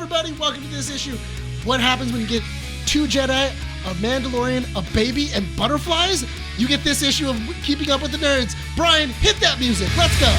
everybody. Welcome to this issue. What happens when you get 2 Jedi, a Mandalorian, a baby, and butterflies? You get this issue of Keeping Up with the Nerds. Brian, hit that music. Let's go.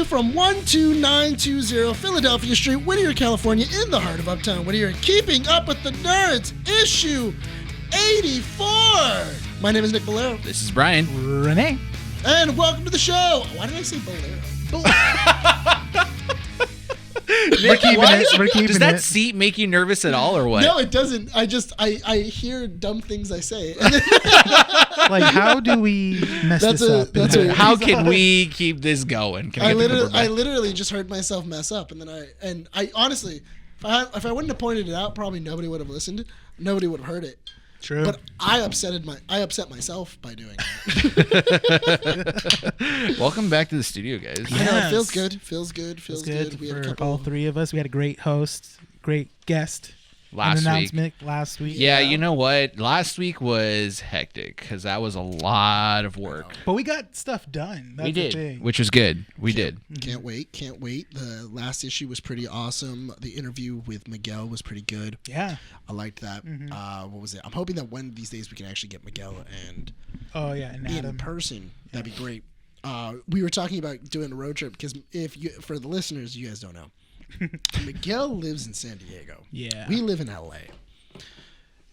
From 12920 Philadelphia Street, Whittier, California, in the heart of Uptown Whittier, Keeping Up with the Nerds, issue 84. My name is Nick Bolero. This is Brian. Renee. And welcome to the show. Why did I say Bolero? We're keeping it. Does that seat make you nervous at all, or what? No, it doesn't. I hear dumb things I say. Like, how do we mess this up? How can we keep this going? I literally just heard myself mess up, and I honestly, if I wouldn't have pointed it out, probably nobody would have listened. Nobody would have heard it. True. But I upset myself by doing it. Welcome back to the studio, guys. I know, it feels good. Feels good. We had all three of us. We had a great host, great guest. Announcement last week. Yeah, you know what? Last week was hectic because that was a lot of work. But we got stuff done. That's we did, the thing. which was good. We did. Can't wait. The last issue was pretty awesome. The interview with Miguel was pretty good. Yeah. I liked that. What was it? I'm hoping that one of these days we can actually get Miguel and in person. That'd be great. We were talking about doing a road trip because for the listeners, you guys don't know. Miguel lives in San Diego. Yeah. We live in LA.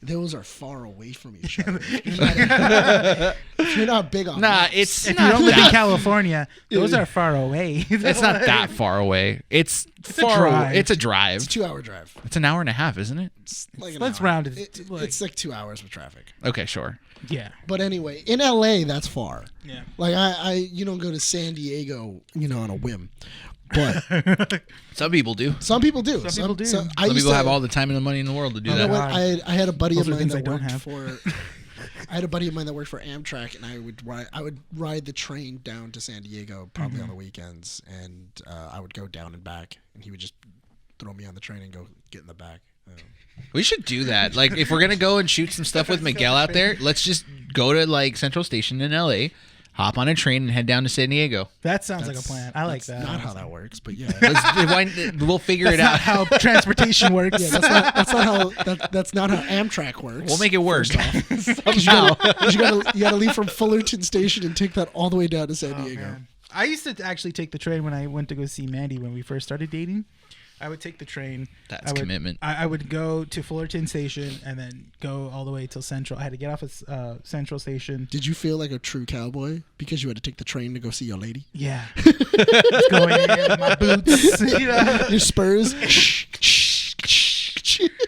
Those are far away from each other. If you're not big on if you don't live in California, those are far away. It's not that far away. It's far. drive. It's a drive. It's a 2-hour drive. It's an hour and a half, isn't it? It's like Let's round it. It's like 2 hours with traffic. Okay, sure. Yeah. But anyway, in LA, that's far. Yeah. Like you don't go to San Diego, on a whim. But some people do. Some people do. Some people Some people have all the time and the money in the world to do that. I had a buddy of mine that worked for. I had a buddy of mine that worked for Amtrak, and I would ride the train down to San Diego probably on the weekends, and I would go down and back, and he would just throw me on the train and go get in the back. We should do that. Like, if we're gonna go and shoot some stuff with Miguel out there, let's just go to like Central Station in LA. Hop on a train and head down to San Diego. That sounds like a plan. I like that. That's not how that works, but yeah. We'll figure it out. That's not how transportation works. Yeah, that's not how Amtrak works. We'll make it work. Somehow. You gotta leave from Fullerton Station and take that all the way down to San Diego. Man. I used to actually take the train when I went to go see Mandy when we first started dating. I would take the train. That's commitment. I would go to Fullerton Station and then go all the way till Central. I had to get off at Central Station. Did you feel like a true cowboy because you had to take the train to go see your lady? Yeah. Going in my boots. Your spurs.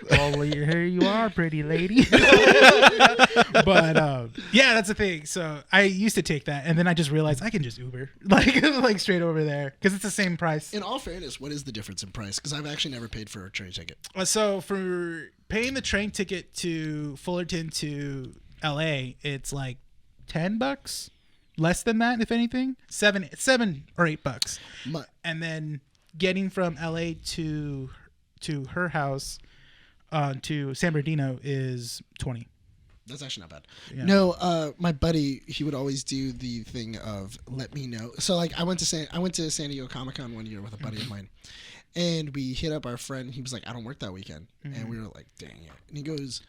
Well, here you are, pretty lady. But yeah, that's the thing. So I used to take that, and then I just realized I can just Uber, like straight over there, because it's the same price. In all fairness, what is the difference in price? Because I've actually never paid for a train ticket. So for paying the train ticket to Fullerton to LA, it's like $10, less than that, if anything, $7 or $8. And then getting from LA to her house to San Bernardino is $20. That's actually not bad. Yeah. No, my buddy, he would always do the thing of let me know. So like I went to San Diego Comic-Con one year with a buddy of mine, and we hit up our friend. He was like, I don't work that weekend, and we were like, dang it. And he goes,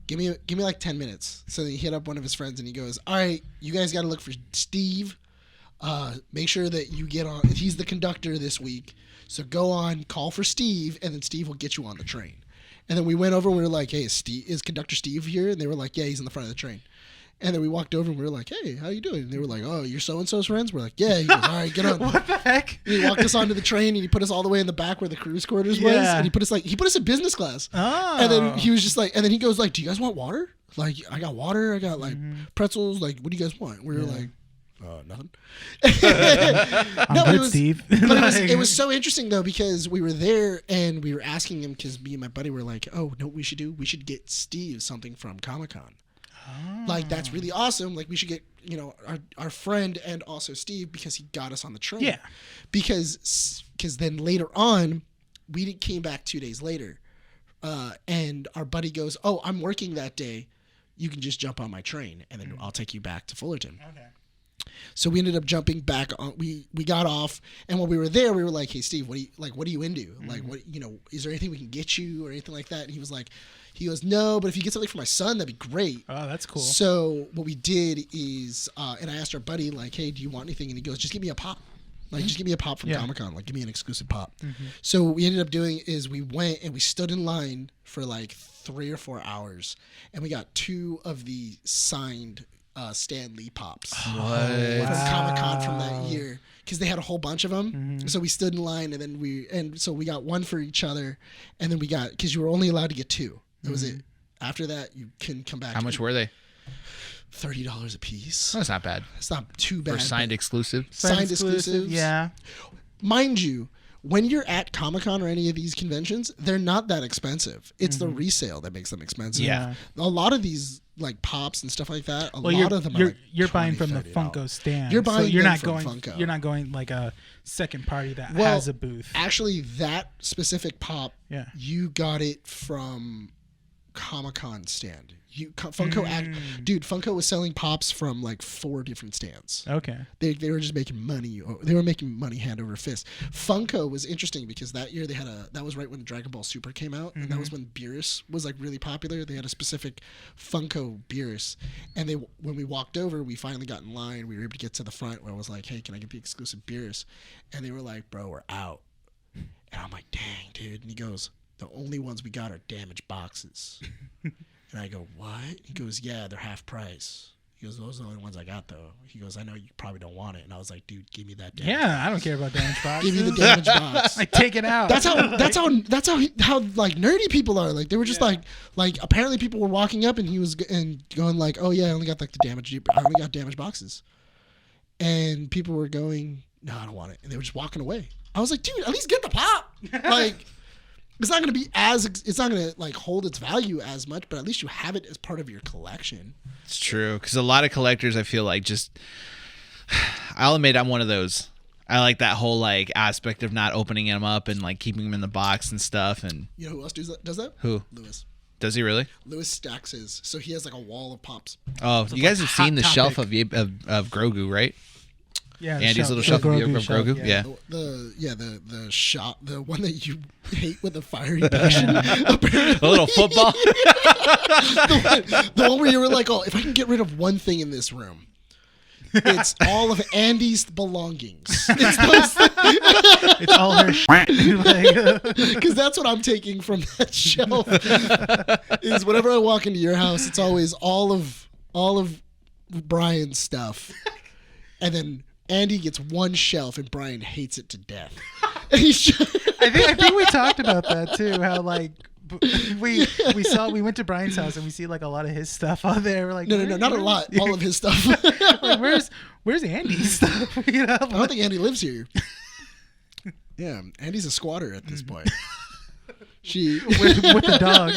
give me like 10 minutes. So he hit up one of his friends, and he goes, all right, you guys got to look for Steve. Make sure that you get on. He's the conductor this week. So go on, call for Steve, and then Steve will get you on the train. And then we went over and we were like, hey, is Conductor Steve here? And they were like, yeah, he's in the front of the train. And then we walked over and we were like, hey, how you doing? And they were like, oh, you're so-and-so's friends? We're like, yeah. He goes, all right, get on. What the heck? And he walked us onto the train and he put us all the way in the back where the cruise quarters was. And he put us in business class. Oh. And then he was just like, and then he goes like, do you guys want water? Like, I got water. I got like pretzels. Like, what do you guys want? We were like, Nothing. I'm good, Steve. But it was so interesting though, because we were there and we were asking him, because me and my buddy were like, oh, know what we should do? We should get Steve something from Comic-Con. Like, that's really awesome. Like, we should get, our friend and also Steve, because he got us on the train. Yeah. Because then later on, we came back 2 days later, and our buddy goes, oh, I'm working that day. You can just jump on my train, and then I'll take you back to Fullerton. Okay. So we ended up jumping back on. We got off, and when we were there, we were like, "Hey, Steve, what are you into? Like, what is there anything we can get you or anything like that?" And he goes, "No, but if you get something for my son, that'd be great." Oh, that's cool. So what we did is, and I asked our buddy, like, "Hey, do you want anything?" And he goes, "Just give me a pop. Like, just give me a pop from Comic-Con. Like, give me an exclusive pop." So what we ended up doing is we went and we stood in line for like 3 or 4 hours, and we got 2 of the signed Stan Lee pops from Comic-Con from that year, because they had a whole bunch of them. So we stood in line, and then so we got one for each other, and then we got, because you were only allowed to get 2. That was it. After that, you couldn't come back. How much were they? $30 a piece. Oh, that's not bad. It's not too bad. For signed exclusive. Signed exclusives. Yeah. Mind you, when you're at Comic-Con or any of these conventions, they're not that expensive. It's the resale that makes them expensive. Yeah. A lot of these, like, pops and stuff like that, lot of them are like you're $20, buying from the $30. Funko stand. You're buying you're them not from going Funko. You're not going like a second party that has a booth. Actually, that specific pop, Yeah. you got it from Comic-Con stand. Funko was selling pops from like 4 different stands. Okay. They were just making money. They were making money hand over fist. Funko was interesting because that year that was right when Dragon Ball Super came out, and that was when Beerus was like really popular. They had a specific Funko Beerus, and when we walked over, we finally got in line. We were able to get to the front where I was like, "Hey, can I get the exclusive Beerus?" And they were like, "Bro, we're out." And I'm like, "Dang, dude." And he goes, "The only ones we got are damaged boxes." And I go, "What?" He goes, "Yeah, they're half price." He goes, "Those are the only ones I got, though." He goes, "I know you probably don't want it." And I was like, "Dude, give me that damaged box. I don't care about damage boxes. Give me the damaged box." Like, take it out. That's how like nerdy people are. Like, they were just like apparently people were walking up and he was going like, "Oh yeah, I only got like I only got damaged boxes." And people were going, "No, I don't want it." And they were just walking away. I was like, "Dude, at least get the pop." Like, it's not going to like hold its value as much, but at least you have it as part of your collection. It's true, because a lot of collectors, I feel like, I'll admit I'm one of those. I like that whole like aspect of not opening them up and like keeping them in the box and stuff. And you know who else does that? Who? Lewis. Does he really? Lewis stacks his, so he has like a wall of pops. Oh, you guys have seen the shelf of Grogu, right? Yeah, Andy's little shelf of Grogu. Yeah. The shot, the one that you hate with a fiery passion. Apparently. A little football. the one where you were like, "Oh, if I can get rid of one thing in this room, it's all of Andy's belongings." It's all her shit. Because that's what I'm taking from that shelf. Is whenever I walk into your house, it's always all of Brian's stuff, and then Andy gets one shelf and Brian hates it to death. I think we talked about that too. How like we went to Brian's house and we see like a lot of his stuff on there. We're like, no, not a lot. All of his stuff. Like, where's Andy's stuff? I don't think Andy lives here. Yeah, Andy's a squatter at this point. She with the dog.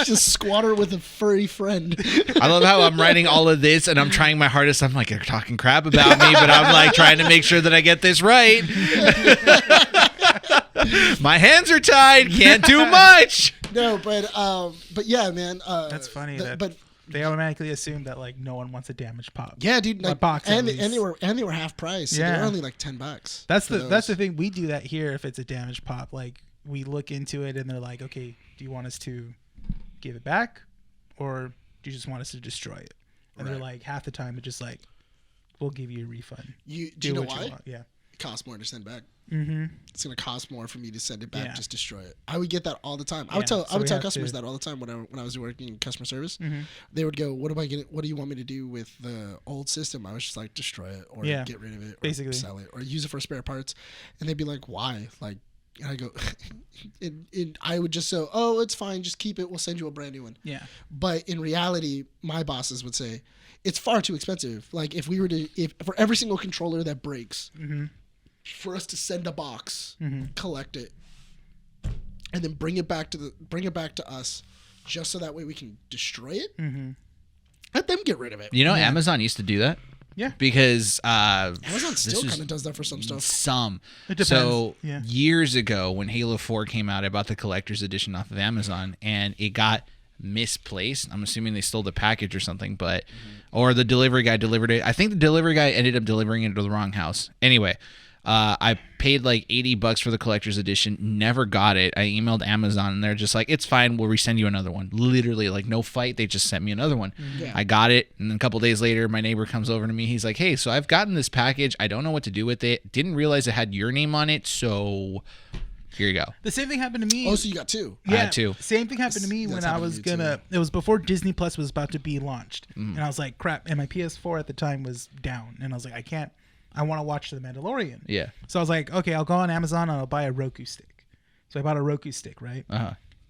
She's a squatter with a furry friend. I love how I'm writing all of this and I'm trying my hardest. I'm like, they're talking crap about me, but I'm like trying to make sure that I get this right. My hands are tied. Can't do much. No, but yeah, man. That's funny. But they automatically assume that like no one wants a damaged pop. Yeah, dude. Like, box and they were half price. So yeah, they're only like $10. That's the thing. We do that here. If it's a damaged pop, like we look into it and they're like, "Okay, do you want us to give it back, or do you just want us to destroy it?" And they're like, half the time it's just like, "We'll give you a refund." Do you know why? Yeah. It costs more to send back. Mm-hmm. It's gonna cost more for me to send it back. Just destroy it. I would get that all the time. I would Yeah, tell customers that all the time when I was working in customer service. Mm-hmm. They would go, "What am I getting? What do you want me to do with the old system?" I was just like, "Destroy it, or get rid of it, or basically sell it, or use it for spare parts." And they'd be like, "Why? Like, And I go, and I would just say, oh, it's fine. Just keep it. We'll send you a brand new one. Yeah. But in reality, my bosses would say, it's far too expensive. Like if we were to, if for every single controller that breaks, for us to send a box, collect it, and then bring it back to us, just so that way we can destroy it. Let them get rid of it. You know, Amazon used to do that. Yeah. Because Amazon still kind of does that for some stuff. It depends. So years ago when Halo 4 came out, I bought the collector's edition off of Amazon and it got misplaced. I'm assuming they stole the package or something, but or the delivery guy delivered it. I think the delivery guy ended up delivering it to the wrong house. Anyway, I paid like $80 for the collector's edition, never got it. I emailed Amazon and they're just like, it's fine, we'll resend you another one. Literally, like no fight, they just sent me another one. I got it, and then a couple days later, my neighbor comes over to me. He's like, hey, so I've gotten this package. I don't know what to do with it. Didn't realize it had your name on it, so here you go. The same thing happened to me. Oh, so you got two? Yeah, I had two. Same thing happened to me when I was gonna. It was before Disney Plus was about to be launched, and I was like, crap. And my PS4 at the time was down, and I was like, I can't. I want to watch The Mandalorian. Yeah. So I was like, okay, I'll go on Amazon and I'll buy a Roku stick. So I bought a Roku stick, right?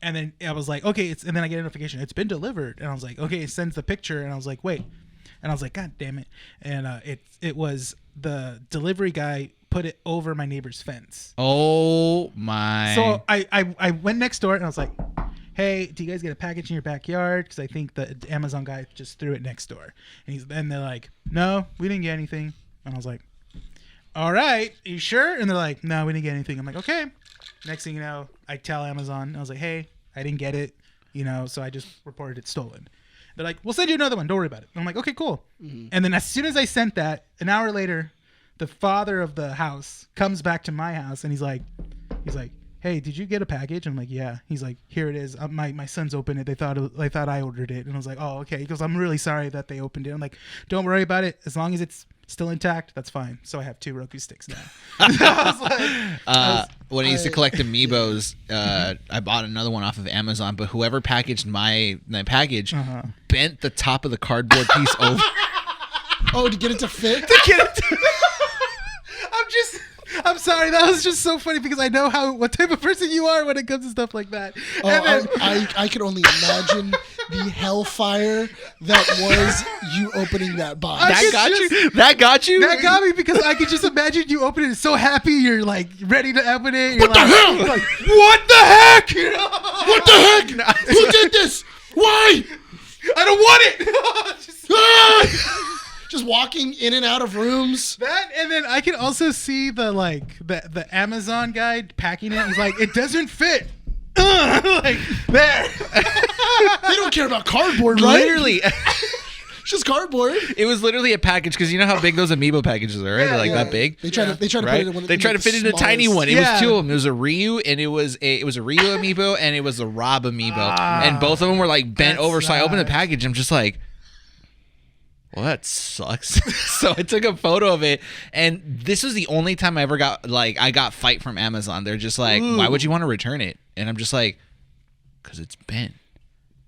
And then I was like, okay, and then I get a notification, it's been delivered. And I was like, okay, it sends the picture. And I was like, wait. And I was like, God damn it. And it was the delivery guy put it over my neighbor's fence. Oh my. So I went next door and I was like, hey, do you guys get a package in your backyard? Because I think the Amazon guy just threw it next door. And they're like, no, we didn't get anything. And I was like, all right, you sure? And they're like, no, we didn't get anything. I'm like, okay. Next thing you know, I tell Amazon, I was like, hey, I didn't get it, so I just reported it stolen. They're like, we'll send you another one. Don't worry about it. I'm like, okay, cool. And then as soon as I sent that, an hour later, the father of the house comes back to my house and he's like, hey, did you get a package? I'm like, yeah. He's like, here it is. My sons opened it. They thought I ordered it. And I was like, oh, okay. He goes, I'm really sorry that they opened it. I'm like, don't worry about it. As long as it's still intact, that's fine. So I have 2 Roku sticks now. When I used to collect amiibos, I bought another one off of Amazon, but whoever packaged my package bent the top of the cardboard piece over. Oh, to get it to fit? I'm sorry, that was just so funny because I know what type of person you are when it comes to stuff like that. Oh, then, I could only imagine the hellfire that was you opening that box. That got you? That got me because I could just imagine you opening it so happy, you're like ready to open it. What the hell? Like, what the heck? What the heck? Who did this? Why? I don't want it. Just walking in and out of rooms. That, and then I can also see the Amazon guy packing it. He's like, it doesn't fit. Like there. They don't care about cardboard, right? Literally. It's just cardboard. It was literally a package because you know how big those amiibo packages are, right? They're like that big. They try to put it in one. They try to fit in a tiny one. It was 2 of them. It was a Ryu and it was a Ryu amiibo and it was a Rob amiibo, and both of them were like bent over. So I opened the package. I'm just like, well, that sucks. So I took a photo of it, and this was the only time I ever got fight from Amazon. They're just like, why would you want to return it? And I'm just like, because it's bent.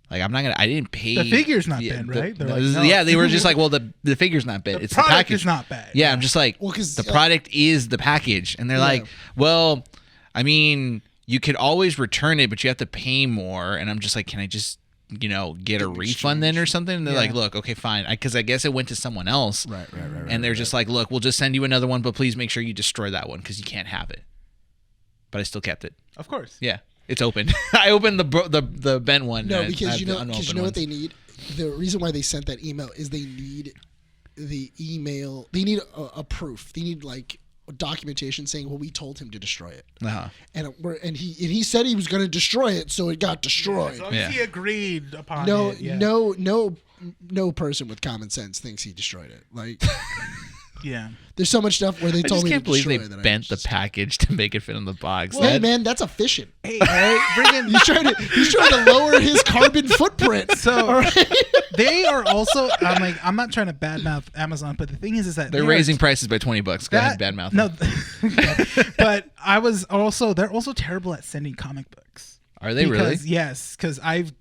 Like I didn't pay. The figure's not bent, right? No. Yeah, they were just like, well, the figure's not bent. It's the package is not bad. Yeah, I'm just like, well, the product is the package, and they're like, well, I mean, you could always return it, but you have to pay more. And I'm just like, can I just get a refund then or something? And they're like, look, okay, fine. Because I guess it went to someone else. Right. And they're just like, look, we'll just send you another one, but please make sure you destroy that one because you can't have it. But I still kept it. Of course. Yeah. It's open. I opened the bent one. No, because you know what they need? The reason why they sent that email is they need the email. They need a proof. They need like documentation saying, well, we told him to destroy it, and he said he was going to destroy it, so it got destroyed. As long as he agreed upon it. Yeah. No person with common sense thinks he destroyed it. Like, yeah, there's so much stuff where they told me to destroy. I just can't believe they bent the package to make it fit in the box. Well, hey man, that's efficient. Hey, all right, he's trying to lower his carbon footprint. So right? They are also. I'm not trying to badmouth Amazon, but the thing is that they're raising prices by $20. Go ahead, badmouth. No, but they're also terrible at sending comic books. Are they really? Yes, because I've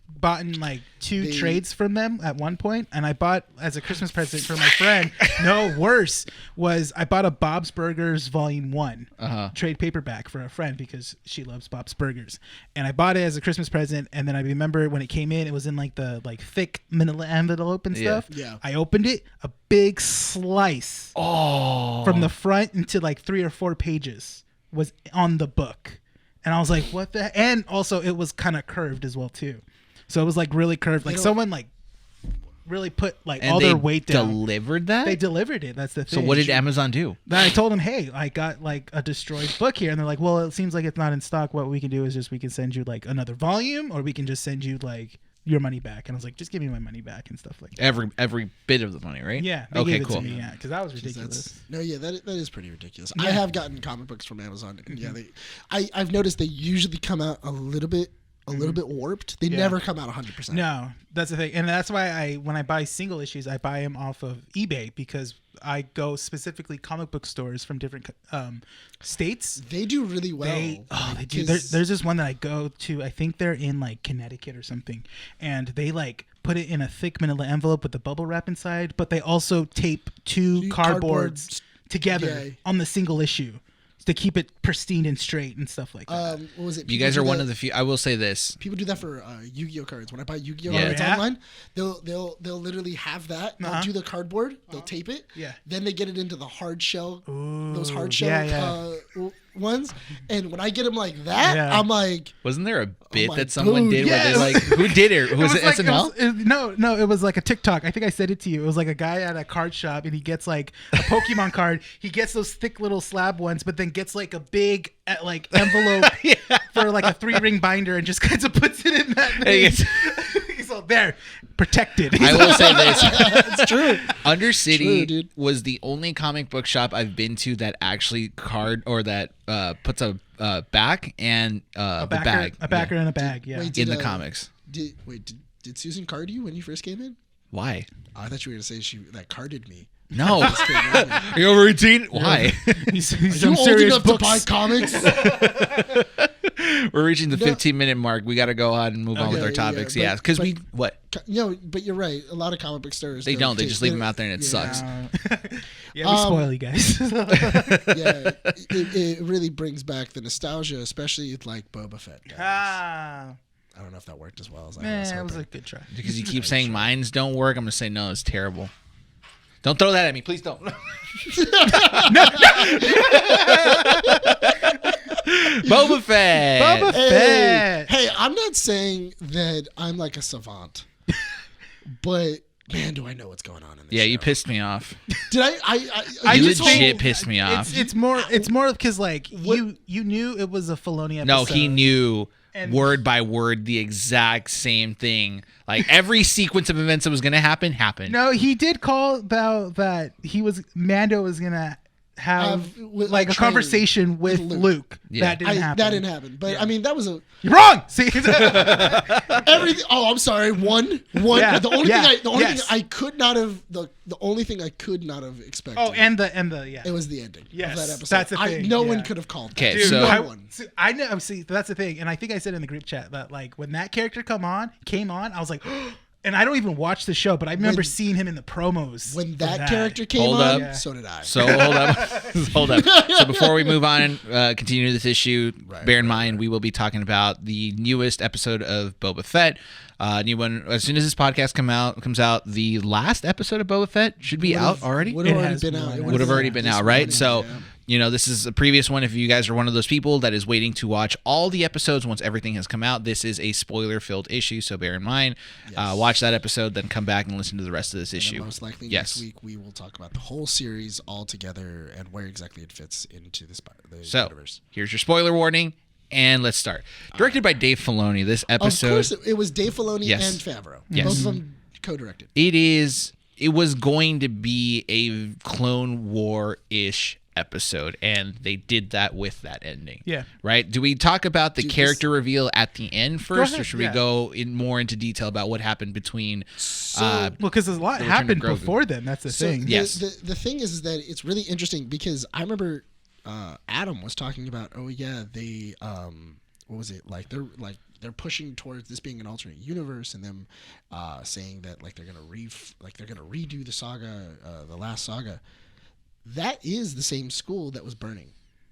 bought like 2 trades from them at one point, and I bought as a Christmas present for my friend. No, worse was I bought a Bob's Burgers Volume 1 trade paperback for a friend because she loves Bob's Burgers, and I bought it as a Christmas present. And then I remember when it came in, it was in like the thick manila envelope and stuff. Yeah. I opened it, a big slice from the front into like 3 or 4 pages was on the book, and I was like, "What the?" And also, it was kind of curved as well too. So it was like really curved. Like someone like really put like all their weight down. Delivered that? They delivered it. That's the thing. So what did Amazon do? Then I told them, hey, I got like a destroyed book here. And they're like, well, it seems like it's not in stock. What we can do is just we can send you like another volume, or we can just send you like your money back. And I was like, just give me my money back and stuff like that. Every bit of the money, right? Yeah. Okay, cool. To me, yeah, because that was ridiculous. That is pretty ridiculous. Yeah. I have gotten comic books from Amazon. And yeah, I've noticed they usually come out a little bit warped. They never come out 100%. No, that's the thing. And that's why when I buy single issues, I buy them off of eBay, because I go specifically comic book stores from different states. They do really well. They do. There's this one that I go to. I think they're in like Connecticut or something. And they like put it in a thick manila envelope with the bubble wrap inside. But they also tape 2 cardboards together on the single issue to keep it pristine and straight and stuff like that. What was it? You guys are one of the few. I will say this. People do that for Yu-Gi-Oh cards. When I buy Yu-Gi-Oh cards online, they'll literally have that. They'll do the cardboard. They'll tape it. Yeah. Then they get it into the hard shell. Those hard shell ones. And when I get them like that, I'm like, wasn't there a bit that someone did where they like, who did it? Was it like, SNL? No, it was like a TikTok. I think I said it to you. It was like a guy at a card shop, and he gets like a Pokemon card. He gets those thick little slab ones, but then gets like a big like envelope for like a 3-ring binder, and just kind of puts it in that thing. So there, protected. I will say this. It's true. Undercity was the only comic book shop I've been to that actually puts a back and the bag. A backer and a bag, in the comics. Did Susan card you when you first came in? Why? Oh, I thought you were going to say that carded me. No. Are you over 18? Why? He's old enough to buy comics? We're reaching the 15-minute mark. We got to go on and move on with our topics. Yeah, because what? No, but you're right. A lot of comic book stores. They don't. They just leave them out there, and it sucks. We spoil you guys. It really brings back the nostalgia, especially like Boba Fett. I don't know if that worked as well as I was hoping. It was a good try. Because you keep saying mines don't work, I'm going to say no, it's terrible. Don't throw that at me. Please don't. Boba Fett. Hey, I'm not saying that I'm like a savant, but man, do I know what's going on in this show. You pissed me off. Did I you legit pissed me off. It's more because like you knew it was a Filoni episode. No, he knew word by word the exact same thing. Like every sequence of events that was going to happen happened. No, he did call that Mando was going to have like a conversation with Luke. Yeah. That didn't happen. But I mean, that was you're wrong. See, everything. Oh, I'm sorry. One. Yeah. The only thing I could not have the only thing I could not have expected. Oh, and the it was the ending. Yes, of that episode. That's the thing. No one could have called that. Okay, so no one. I know. See, that's the thing, and I think I said in the group chat that like when that character came on, I was like. And I don't even watch the show, but I remember seeing him in the promos. When that character came on, so did I. So hold up. So before we move on and continue this issue, bear in mind we will be talking about the newest episode of Boba Fett. New one as soon as this podcast comes out. The last episode of Boba Fett should be out already. Would have already been out. Would have already been out, right? So. You know, this is a previous one. If you guys are one of those people that is waiting to watch all the episodes once everything has come out, this is a spoiler-filled issue, so bear in mind. Watch that episode, then come back and listen to the rest of this issue. Most likely next week we will talk about the whole series all together and where exactly it fits into the universe. Here's your spoiler warning, and let's start. Directed by Dave Filoni, this episode... Of course, it was Dave Filoni and Favreau. Yes. Both of them co-directed. It was going to be a Clone War-ish episode, and they did that with that ending. Yeah. Right? Do we talk about the character reveal at the end first, or should we go more into detail about what happened between... because a lot happened before then. That's the thing. Yes. The thing is that it's really interesting because I remember Adam was talking about, they what was it like? They're pushing towards this being an alternate universe, and them saying that like they're gonna redo the saga, the last saga. That is the same school that was burning.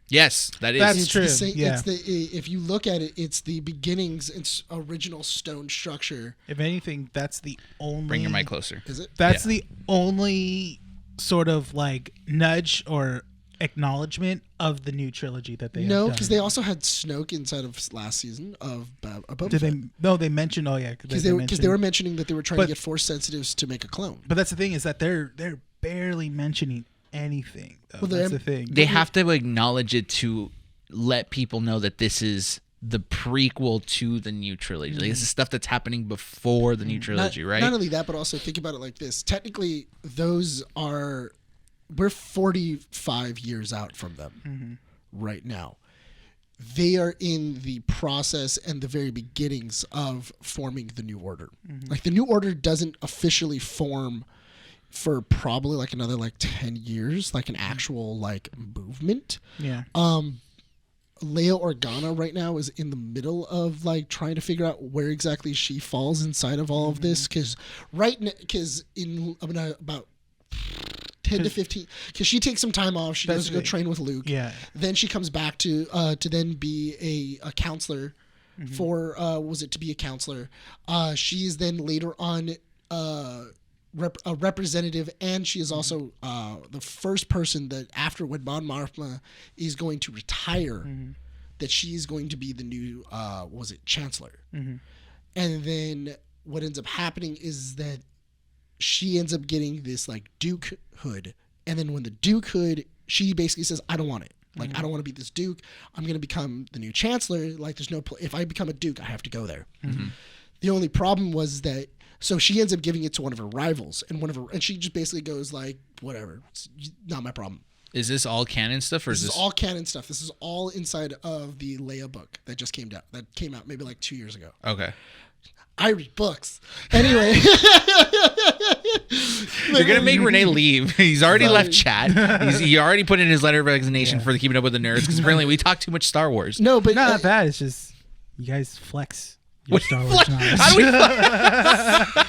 Yes, that is. That's true. If you look at it, it's the beginnings. It's original stone structure. If anything, that's the only. Bring your mic closer. Is it? That's the only sort of like nudge or acknowledgement of the new trilogy that they. No, because they also had Snoke inside of last season of Boba Fett. No, they mentioned. Oh yeah, because they were mentioning that they were trying to get Force sensitives to make a clone. But that's the thing, is that they're barely mentioning anything. Well, that's the thing. They have to acknowledge it to let people know that this is the prequel to the new trilogy. Like, this is stuff that's happening before the new trilogy, right? Not only that, but also think about it like this. Technically, we're 45 years out from them right now. They are in the process and the very beginnings of forming the New Order. Like, the New Order doesn't officially form for probably like another like 10 years, like an actual like movement. Yeah. Leia Organa right now is in the middle of like trying to figure out where exactly she falls inside of all of this, because in about 10 to 15, because she takes some time off, she goes to go train with Luke. Yeah. Then she comes back to then be a counselor for to be a counselor. She is then later on a representative, and she is also the first person that after when Mon Mothma is going to retire, that she's going to be the new chancellor. And then what ends up happening is that she ends up getting this like dukehood, and then when the dukehood, she basically says, I don't want it. Like, I don't want to be this duke. I'm going to become the new chancellor. Like, there's no if I become a duke, I have to go there. The only problem was that, so she ends up giving it to one of her rivals, and she just basically goes like, whatever, it's not my problem. Is this all canon stuff, or this is all canon stuff? This is all inside of the Leia book that just came out. That came out maybe like 2 years ago. Okay. I read books. Anyway. You're going to make Renee leave. He's already left chat. He already put in his letter of resignation for the Keeping Up with the Nerds, because apparently we talk too much Star Wars. No, but not that. It's just you guys flex your Star Wars knowledge. How do we flex?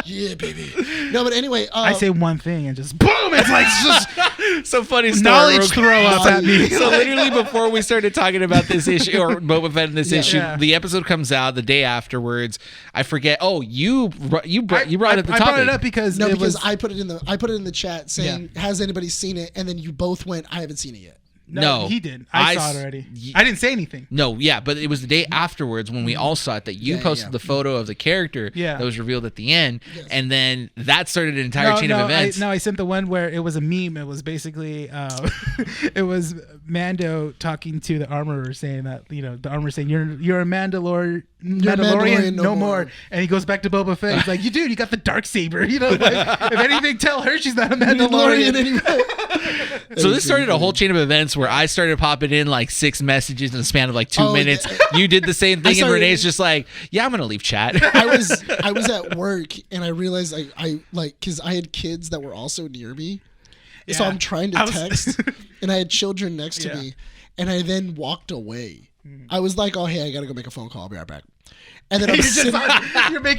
Yeah, baby. No, but anyway. I say one thing and just boom. It's like just so funny. Knowledge throw up at me. So literally before we started talking about this issue or Boba Fett in this issue, the episode comes out the day afterwards. I forget. Oh, you brought up the topic. I brought it up because I put it in the chat saying, has anybody seen it? And then you both went, I haven't seen it yet. No, he did. I saw it already. I didn't say anything. No, yeah, but it was the day afterwards when we all saw it that you posted the photo of the character that was revealed at the end, and then that started an entire chain of events. I sent the one where it was a meme. It was basically, it was Mando talking to the armorer saying that, the armorer saying, you're a Mandalorian no more. And he goes back to Boba Fett. He's like, you got the Darksaber. If anything, tell her she's not a Mandalorian anymore. So this started a whole chain of events where I started popping in like 6 messages in the span of like 2 minutes. You did the same thing, and Renee's just like, "Yeah, I'm gonna leave chat." I was at work, and I realized I because I had kids that were also near me, so I'm trying to text, and I had children next to me, and I then walked away. I was like, "Oh, hey, I gotta go make a phone call. I'll be right back." And then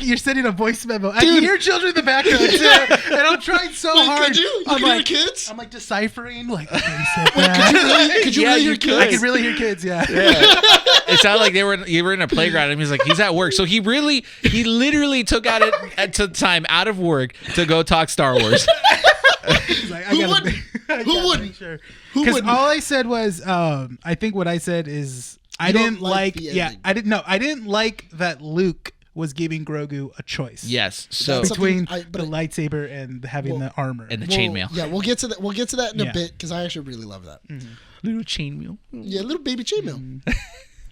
you're sending a voice memo. I can hear children in the background too, and I'm trying so hard. Could you? I'm like, kids? I'm like deciphering. Like, could you really hear kids? I could really hear kids. Yeah. It sounded like you were in a playground, and he's like, he's at work. So he literally took time out of work to go talk Star Wars. Like, Who wouldn't? Because all I said was, I think what I said is, I didn't like that Luke was giving Grogu a choice. Yes. So between the lightsaber and having the armor and the chainmail. Yeah, we'll get to that. We'll get to that in a bit, because I actually really love that. Little chainmail. Yeah, little baby chainmail.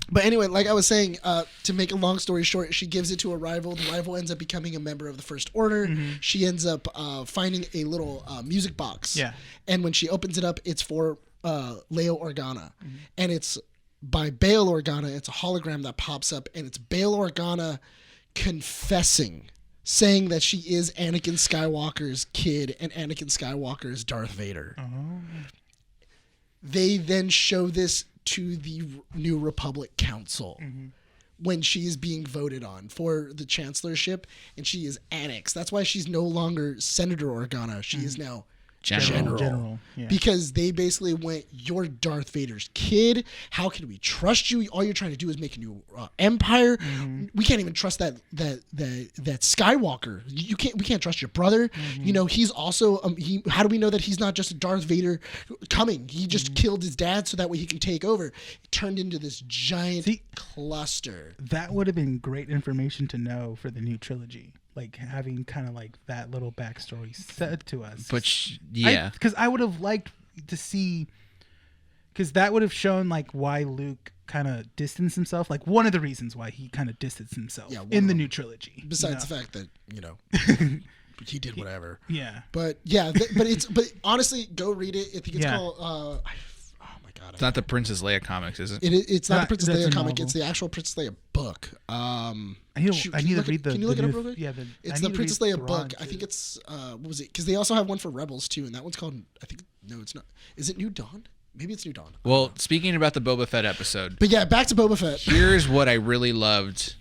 But anyway, like I was saying, to make a long story short, she gives it to a rival. The rival ends up becoming a member of the First Order. She ends up finding a little music box. Yeah. And when she opens it up, it's for Leia Organa, and it's by Bail Organa. It's a hologram that pops up, and it's Bail Organa confessing, saying that she is Anakin Skywalker's kid and Anakin Skywalker is Darth Vader. they then show this to the New Republic Council when she is being voted on for the chancellorship, and she is annexed. That's why she's no longer Senator Organa. She is now General. Yeah. Because they basically went, you're Darth Vader's kid. How can we trust you? All you're trying to do is make a new empire. We can't even trust that Skywalker. We can't trust your brother. You know, he's also how do we know that he's not just a Darth Vader coming? He just killed his dad so that way he can take over. It turned into this giant cluster. That would have been great information to know for the new trilogy. Like having kind of like that little backstory said to us. But yeah. Because I would have liked to see, because that would have shown like why Luke kind of distanced himself. Like one of the reasons why he kind of distanced himself in the new trilogy. Besides the fact that, you know, he did whatever. Yeah. But yeah, but honestly, go read it. I think it's called, it's not the Princess Leia comics, is it? It's not the Princess Leia comic. Novel. It's the actual Princess Leia book. I need to read the. Can you look it up real quick? Yeah, it's the Princess Leia book. I think it's what was it? Because they also have one for Rebels too, and that one's called. I think no, it's not. Is it New Dawn? Maybe it's New Dawn. Well, speaking about the Boba Fett episode, but yeah, back to Boba Fett. Here's what I really loved.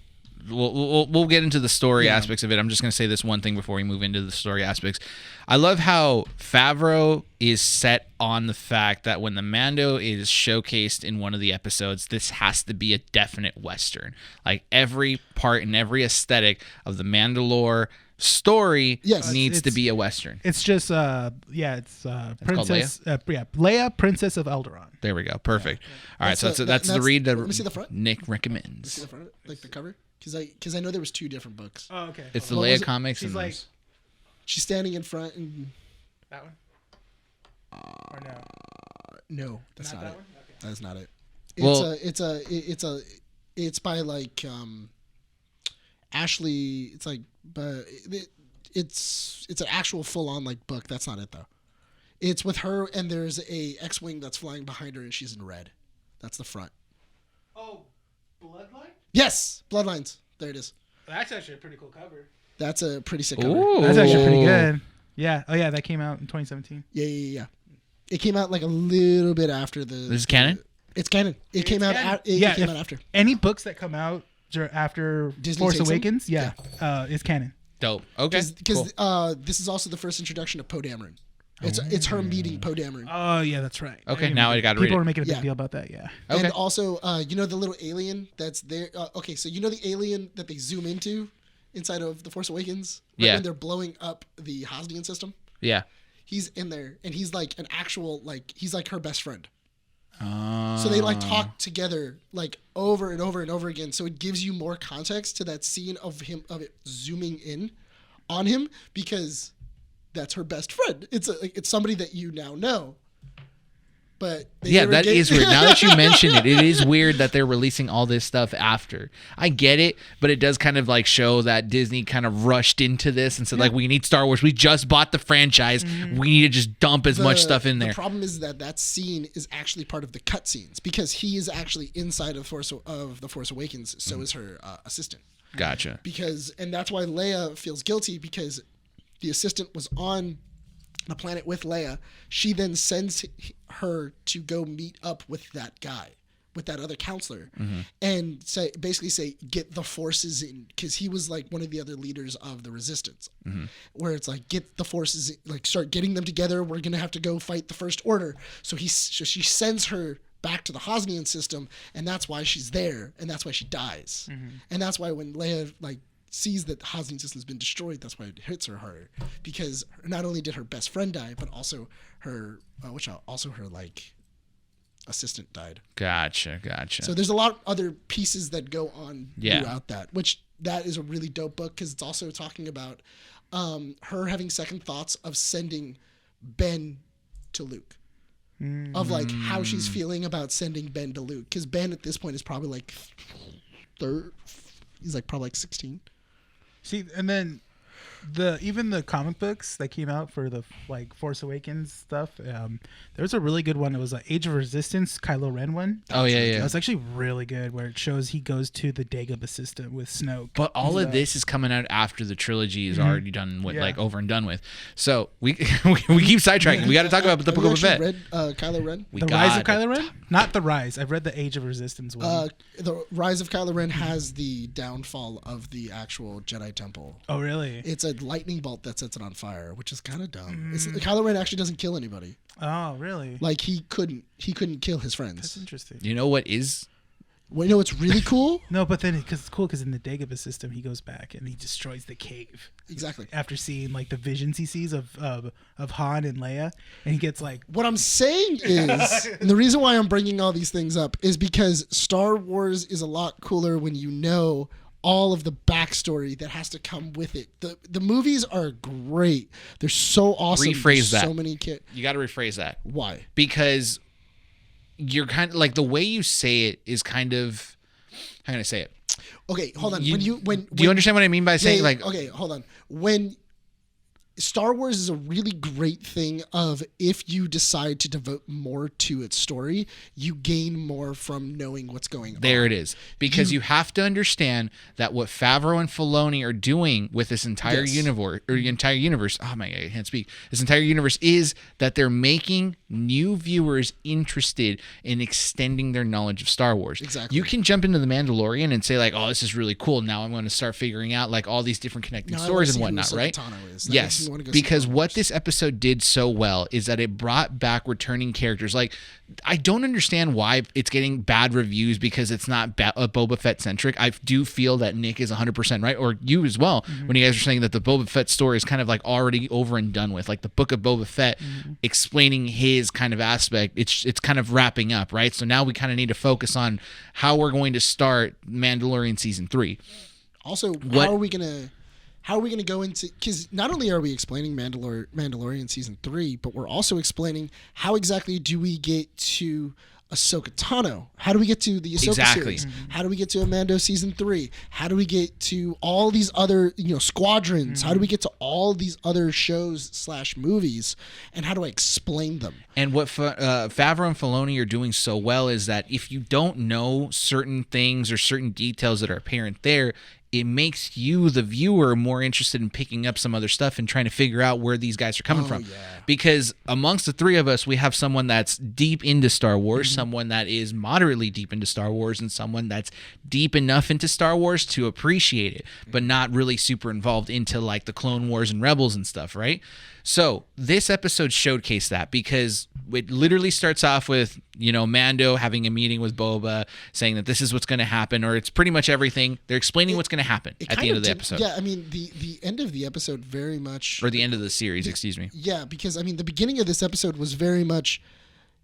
We'll get into the story aspects of it. I'm just going to say this one thing before we move into the story aspects. I love how Favreau is set on the fact that when the Mando is showcased in one of the episodes, this has to be a definite Western. Like every part and every aesthetic of the Mandalore story needs to be a Western. It's just Princess Leia, Princess of Alderaan. There we go. Perfect. All right, so that's the read that let me see the front. Nick recommends. See the front, like the cover, because I know there was two different books. Oh, okay. It's the Leia comics. She's like, she's standing in front and that one. Or no? No, that's not it. Okay. That's not it. It's by like Ashley. It's like, but it's an actual full on like book. That's not it though. It's with her and there's a X-wing that's flying behind her and she's in red. That's the front. Oh, Bloodline? Yes, Bloodlines. There it is. That's actually a pretty cool cover. That's a pretty sick cover. Ooh. That's actually pretty good. Yeah. Oh yeah, that came out in 2017. Yeah. It came out like a little bit after the. This is canon? It's canon. It came out after. Any books that come out after Disney Force Awakens, it's canon. Dope. Okay. Because this is also the first introduction of Poe Dameron. It's her meeting Poe Dameron. Oh yeah, that's right. Okay, now I got to read it. People are making a big deal about that. Yeah. Okay. And also, you know the little alien that's there. Okay, so you know the alien that they zoom into inside of the Force Awakens. Right when they're blowing up the Hosnian system. Yeah. He's in there, and he's like an actual he's like her best friend. Oh. So they like talk together like over and over and over again. So it gives you more context to that scene of it zooming in on him because that's her best friend. It's somebody that you now know. But that is weird. Now that you mention it, it is weird that they're releasing all this stuff after. I get it, but it does kind of like show that Disney kind of rushed into this and said like, we need Star Wars. We just bought the franchise. We need to just dump as much stuff in there. The problem is that scene is actually part of the cutscenes because he is actually inside of the Force Awakens. So is her assistant. Gotcha. And that's why Leia feels guilty because the assistant was on the planet with Leia. She then sends her to go meet up with that guy, with that other counselor, and basically say, get the forces in, because he was like one of the other leaders of the resistance, where it's like, get the forces in, like start getting them together. We're going to have to go fight the First Order. So she sends her back to the Hosnian system, and that's why she's there, and that's why she dies. And that's why when Leia sees that the Hosnian system has been destroyed, that's why it hits her harder, because not only did her best friend die, but also her like assistant died. Gotcha. So there's a lot of other pieces that go on throughout that is a really dope book because it's also talking about her having second thoughts of sending Ben to Luke, of like how she's feeling about sending Ben to Luke, because Ben at this point is probably like he's like probably like 16. See, and then even the comic books that came out for the like Force Awakens stuff, there was a really good one. It was an Age of Resistance Kylo Ren one. Oh yeah. It was actually really good, where it shows he goes to the Dagobah system with Snoke. But all of this is coming out after the trilogy is already done with, like over and done with. So we keep sidetracking. We got to talk about the Book of Boba Fett. Read Kylo Ren? The Rise of Kylo Ren? Not the Rise. I've read the Age of Resistance one. The Rise of Kylo Ren has the downfall of the actual Jedi Temple. Oh really? It's a lightning bolt that sets it on fire, which is kind of dumb. Kylo Ren actually doesn't kill anybody. Oh really? Like he couldn't kill his friends. That's interesting. You know what is? Well, you know what's really cool? No, but then it's cool because in the Dagobah system, he goes back and he destroys the cave. Exactly. After seeing like the visions he sees of Han and Leia, and he gets like. What I'm saying is, and the reason why I'm bringing all these things up is because Star Wars is a lot cooler when you know all of the backstory that has to come with it. The movies are great. They're so awesome. Rephrase that. So many kids. You got to rephrase that. Why? Because you're kind of like the way you say it is kind of, how can I say it? Okay, hold on. Do you understand what I mean by saying okay, hold on. When Star Wars is a really great thing of if you decide to devote more to its story, you gain more from knowing what's going on. There it is. Because you have to understand that what Favreau and Filoni are doing with this entire universe, oh my God, I can't speak. This entire universe is that they're making new viewers interested in extending their knowledge of Star Wars. Exactly. You can jump into The Mandalorian and say like, oh, this is really cool. Now I'm going to start figuring out like all these different connecting stories and whatnot, right? Yes. Because what this episode did so well is that it brought back returning characters. Like, I don't understand why it's getting bad reviews because it's not Boba Fett centric. I do feel that Nick is 100% right, or you as well, when you guys are saying that the Boba Fett story is kind of like already over and done with. Like the Book of Boba Fett explaining his kind of aspect, it's kind of wrapping up, right? So now we kind of need to focus on how we're going to start Mandalorian season 3. Also, how are we going to go into, because not only are we explaining Mandalorian season 3, but we're also explaining how exactly do we get to Ahsoka Tano? How do we get to the Ahsoka series? How do we get to Mando season 3? How do we get to all these other, squadrons? How do we get to all these other shows / movies? And how do I explain them? And what Favreau and Filoni are doing so well is that if you don't know certain things or certain details that are apparent there, it makes you, the viewer, more interested in picking up some other stuff and trying to figure out where these guys are coming from. Yeah. Because amongst the three of us, we have someone that's deep into Star Wars, someone that is moderately deep into Star Wars, and someone that's deep enough into Star Wars to appreciate it, but not really super involved into like the Clone Wars and Rebels and stuff, right? So this episode showcased that because it literally starts off with, Mando having a meeting with Boba saying that this is what's going to happen, or it's pretty much everything. They're explaining what's going to happen at the end of the episode. Yeah, I mean, the end of the episode very much... Or the end of the series, excuse me. Yeah, because, I mean, the beginning of this episode was very much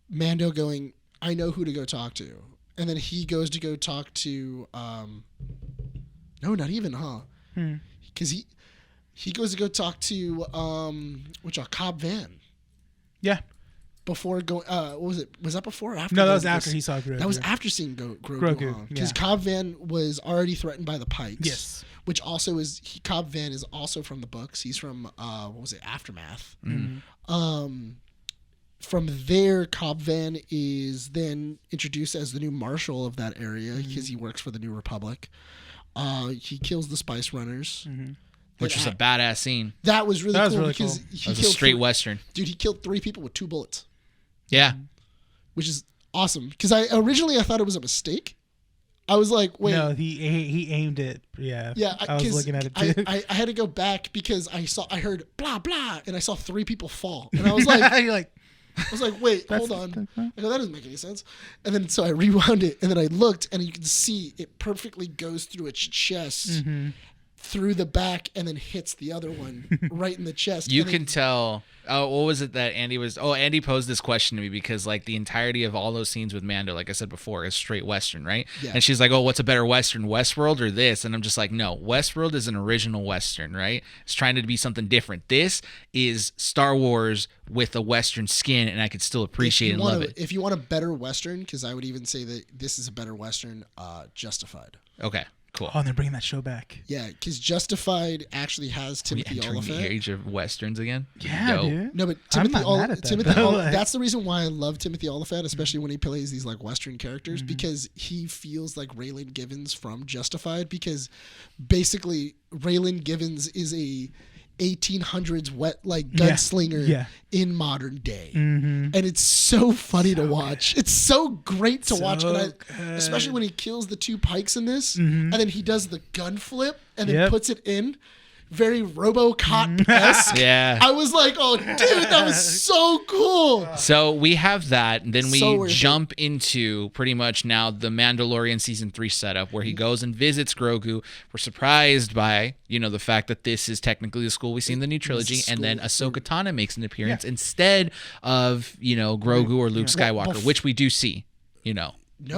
Mando going, I know who to go talk to. And then he goes to go talk to... no, not even, Because he goes to go talk to Cobb Vann. Yeah. Before going, what was it? Was that before or after? No, that was after he saw Grogu. That was after seeing Grogu. Because Cobb Vann was already threatened by the Pikes. Yes. Which also is, Cobb Vann is also from the books. He's from, Aftermath. From there, Cobb Vann is then introduced as the new marshal of that area because he works for the New Republic. He kills the Spice Runners. Which was a badass scene. That was really cool because he killed a straight Western. Dude, he killed 3 people with 2 bullets. Yeah. Which is awesome. Because I thought it was a mistake. I was like, wait. No, he aimed it. Yeah. Yeah. I was looking at it too. I had to go back because I heard blah, blah, and I saw 3 people fall. And I was like, You're like, I was like, wait, hold on. I go, that doesn't make any sense. And then so I rewound it, and then I looked, and you can see it perfectly goes through its chest, through the back, and then hits the other one right in the chest. You can tell. Oh, what was it that Andy was? Oh, Andy posed this question to me because like the entirety of all those scenes with Mando, like I said before, is straight Western, right? Yeah. And she's like, "Oh, what's a better Western, Westworld or this?" And I'm just like, "No, Westworld is an original Western, right? It's trying to be something different. This is Star Wars with a Western skin, and I could still appreciate and love it." If you want a better Western, because I would even say that this is a better Western, Justified. Okay. cool. Oh, and they're bringing that show back. Yeah, because Justified actually has Timothy Entering the Olyphant. age of westerns again. Yeah, Dope. dude. No, but I'm Timothy not mad at that, Timothy though. that's the reason why I love Timothy Olyphant, especially when he plays these like Western characters, because he feels like Raylan Givens from Justified, because basically Raylan Givens is a 1800s gunslinger in modern day, and it's so funny to watch. It's so great to watch, and especially when he kills the two Pikes in this, and then he does the gun flip and then puts it in. Very RoboCop-esque. Yeah. I was like, oh, dude, that was so cool. So we have that. And then So we worth jump into pretty much now the Mandalorian season 3 setup where he goes and visits Grogu. We're surprised by, the fact that this is technically the school we see in the new trilogy. And then Ahsoka Tano makes an appearance instead of, Grogu or Luke Skywalker, which we do see, No,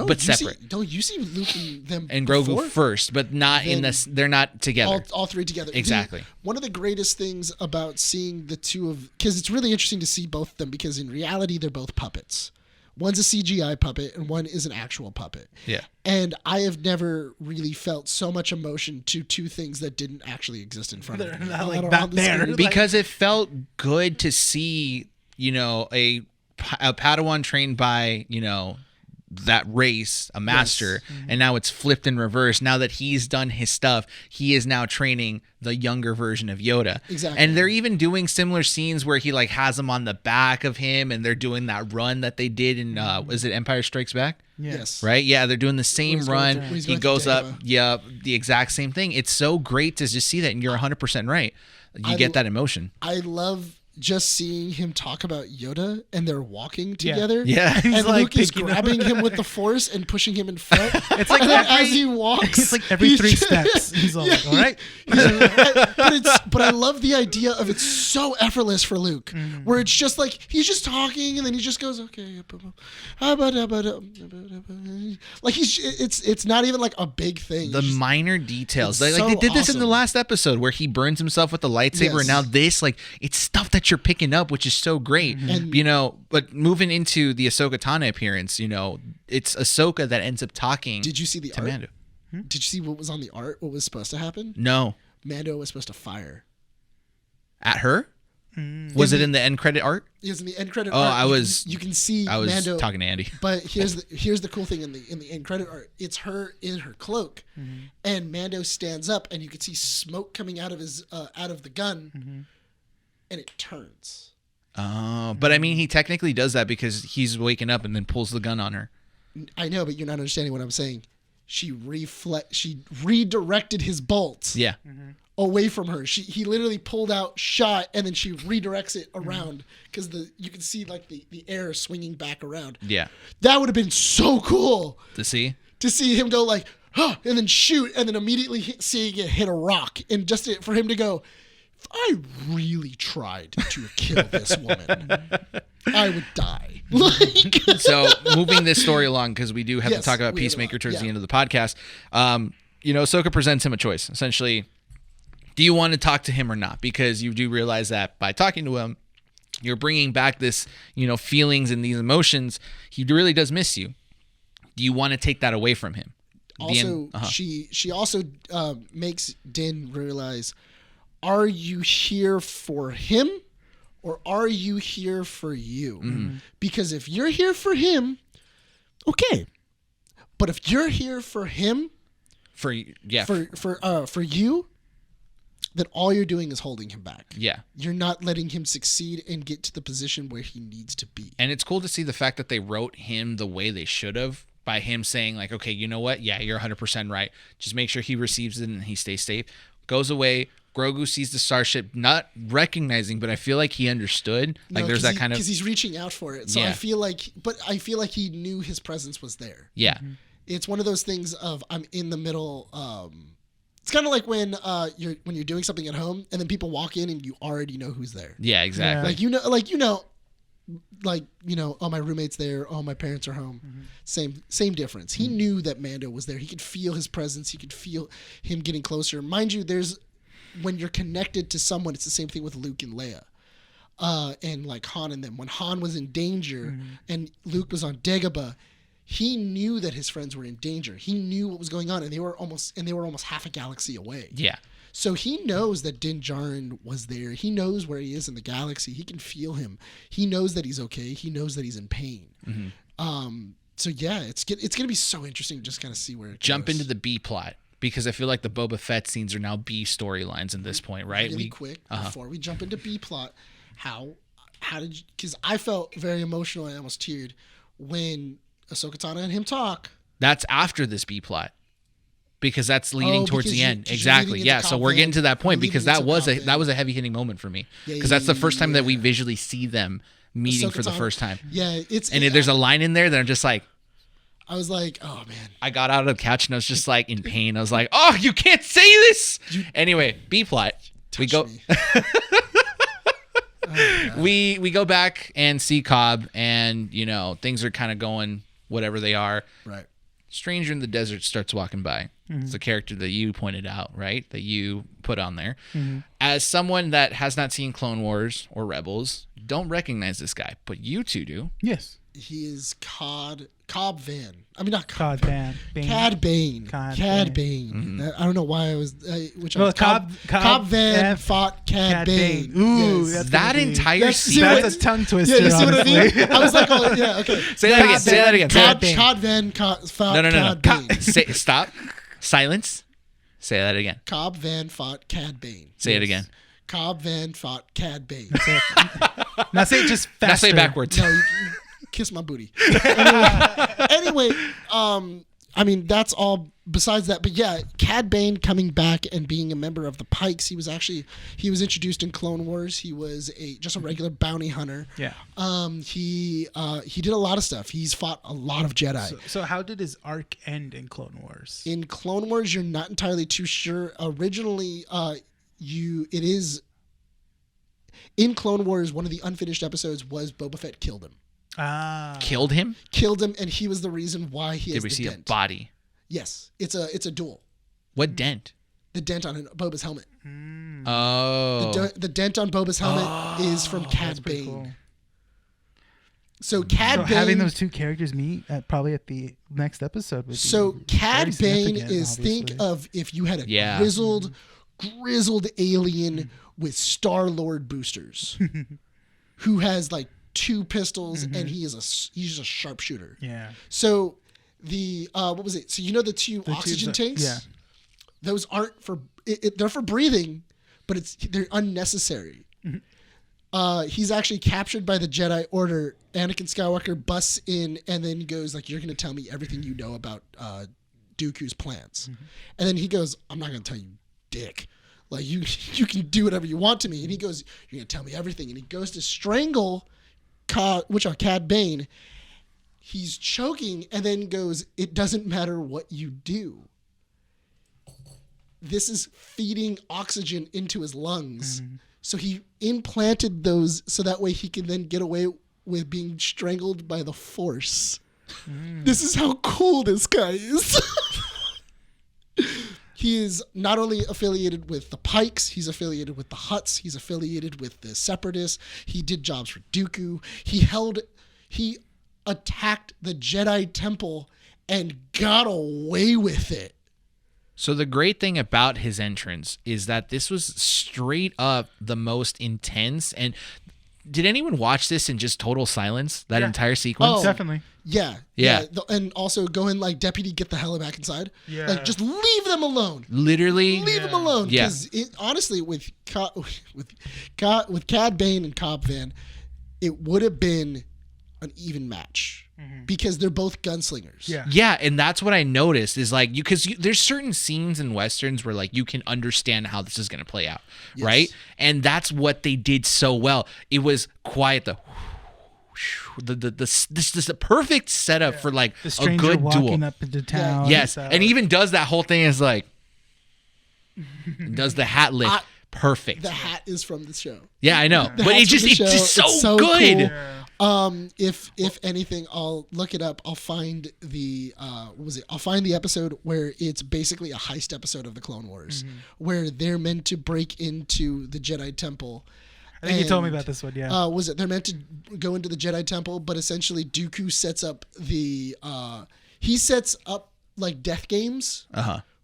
but separate. You see Luke and them And Grogu before? first, but not in this. They're not together. All three together. Exactly. One of the greatest things about seeing the two of, because it's really interesting to see both of them, because in reality they're both puppets. One's a CGI puppet and one is an actual puppet. Yeah. And I have never really felt so much emotion to two things that didn't actually exist in front of me. They're not there. Because it felt good to see, a Padawan trained by, that race, a master, and now it's flipped in reverse. Now that he's done his stuff, he is now training the younger version of Yoda. Exactly. And they're even doing similar scenes where he has him on the back of him, and they're doing that run that they did in was it Empire Strikes Back? Yes. Right? Yeah, they're doing the same run. He goes up, Dagobah. the exact same thing. It's so great to just see that, and you're 100% right. You get that emotion. I love just seeing him talk about Yoda and they're walking together. Yeah. And Luke is grabbing him with the Force and pushing him in front. It's like as he walks. It's like every 3 steps. He's all like, all right. But I love the idea of it's so effortless for Luke, where it's just like he's just talking and then he just goes, okay. Like it's not even like a big thing. The minor details. It's Like they did this in the awesome. last episode where he burns himself with the lightsaber, and now this, it's stuff that you're picking up, which is so great. And but moving into the Ahsoka Tano appearance, it's Ahsoka that ends up talking. did you see the to art? Mando? Did you see what was on the art? What was supposed to happen? No. Mando was supposed to fire. At her? Was it in the end credit art? It was in the end credit Oh, art. You can see I was Mando talking to Andy. But here's the cool thing in the end credit art. It's her in her cloak, and Mando stands up, and you can see smoke coming out of his out of the gun, and it turns. Oh, but I mean, he technically does that because he's waking up and then pulls the gun on her. I know, but you're not understanding what I'm saying. She redirected his bolts. Yeah. Away from her. He literally pulled out, shot, and then she redirects it around because you can see like the air swinging back around. Yeah. That would have been so cool To see him go like, huh, and then shoot, and then immediately seeing it hit a rock, and just for him to go, if I really tried to kill this woman, I would die. So moving this story along, because we do have to talk about Peacemaker towards the end of the podcast. Ahsoka presents him a choice. Essentially, do you want to talk to him or not? Because you do realize that by talking to him, you're bringing back this, feelings and these emotions. He really does miss you. Do you want to take that away from him? Also, she also makes Din realize, are you here for him or are you here for you? Because if you're here for him, okay. But if you're here for him, for you, then all you're doing is holding him back. Yeah. You're not letting him succeed and get to the position where he needs to be. And it's cool to see the fact that they wrote him the way they should have, by him saying like, okay, you know what? Yeah, you're 100% right. Just make sure he receives it and he stays safe. Goes away. Grogu sees the starship, not recognizing, but I feel like he understood. Like there's that kind of, because he's reaching out for it. So I feel like he knew his presence was there. Yeah. It's one of those things of I'm in the middle. It's kind of like when you're doing something at home and then people walk in and you already know who's there. Yeah, exactly. Oh, my roommate's there. Oh, my parents are home. Same difference. He knew that Mando was there. He could feel his presence. He could feel him getting closer. Mind you, when you're connected to someone, it's the same thing with Luke and Leia. And like Han and them. When Han was in danger and Luke was on Dagobah, he knew that his friends were in danger. He knew what was going on, and they were almost half a galaxy away. Yeah. So he knows that Din Djarin was there. He knows where he is in the galaxy. He can feel him. He knows that he's okay. He knows that he's in pain. So yeah, it's gonna be so interesting to just kind of see where it jump goes. into the B plot, because I feel like the Boba Fett scenes are now B storylines at this point, right? Really quick before we jump into B plot, how did you? Because I felt very emotional. I almost teared when Ahsoka Tano and him talk. That's after this B plot, because that's leading towards the end. Exactly. Leading Yeah. into So we're getting to that point, because that was a heavy hitting moment for me, because that's the first time that we visually see them meeting for the first time. Yeah, there's a line in there that I'm just like, I was like, oh man. I got out of the couch and I was just like in pain. I was like, oh, you can't say this. Anyway, B plot. We go. We go back and see Cobb, and things are kind of going whatever they are. Right. Stranger in the Desert starts walking by. It's a character that you pointed out, right? That you put on there. As someone that has not seen Clone Wars or Rebels, don't recognize this guy, but you two do. Yes. He is Cobb Van. I mean, not Cobb. Cad Bane. Cad Bane. I don't know why I was. Cobb Van fought Cad Bane. Ooh, yes. That entire sequence. That's a tongue twister. Yeah, you see what I mean? I was like, oh, yeah, okay. Say that again. Cobb Van fought Cad Bane. Stop. Silence. Say that again. Cobb Van fought Cad Bane. Say it again. Cobb Van fought Cad Bane. Now say it just faster. Now say it backwards. No, kiss my booty. Anyway, I mean, that's all besides that. But yeah, Cad Bane coming back and being a member of the Pikes. He was introduced in Clone Wars. He was just a regular bounty hunter. Yeah. He did a lot of stuff. He's fought a lot of Jedi. So how did his arc end in Clone Wars? In Clone Wars, you're not entirely too sure. Originally, in Clone Wars, one of the unfinished episodes was Boba Fett killed him. Killed him, and he was the reason why he has the dent. Did we see a body? Yes, it's a duel. What dent? The dent on Boba's helmet. Oh. The dent on Boba's helmet is from Cad Bane. Cool. So Cad Bane, having those two characters meet probably at the next episode. Cad Bane is, obviously. Think of if you had a grizzled alien with Star-Lord boosters who has like 2 pistols and he's a sharpshooter. Yeah. So the what was it? So the 2 oxygen tanks? Yeah. Those aren't for they're for breathing, but they're unnecessary. He's actually captured by the Jedi Order. Anakin Skywalker busts in and then goes like, "You're going to tell me everything you know about Dooku's plans." And then he goes, "I'm not going to tell you, dick. Like you can do whatever you want to me." And he goes, "You're going to tell me everything." And he goes to strangle Cad Bane. He's choking and then goes, "It doesn't matter what you do." This is feeding oxygen into his lungs. So he implanted those so that way he can then get away with being strangled by the Force. This is how cool this guy is. He is not only affiliated with the Pikes, he's affiliated with the Hutts, he's affiliated with the Separatists. He did jobs for Dooku. He attacked the Jedi Temple and got away with it. So the great thing about his entrance is that this was straight up the most intense. And did anyone watch this in just total silence? That entire sequence? Oh, definitely. Yeah. And also going like, "Deputy, get the hell back inside." Yeah. Like, just leave them alone. Literally. Leave them alone. Yeah. Because honestly, with Cad Bane and Cobb Van, it would have been an even match. Because they're both gunslingers. Yeah, and that's what I noticed is like because there's certain scenes in westerns where like you can understand how this is going to play out, right? And that's what they did so well. It was quiet, this is the perfect setup for like the a good walking duel. Up into town. Yes, and even does that whole thing is like does the hat lift. Perfect. The hat is from the show. Yeah, I know, but it's just so good. Cool. If anything, I'll look it up. I'll find I'll find the episode where it's basically a heist episode of the Clone Wars, where they're meant to break into the Jedi Temple. I think you told me about this one. Yeah. Was it they're meant to go into the Jedi Temple, but essentially Dooku sets up he sets up like death games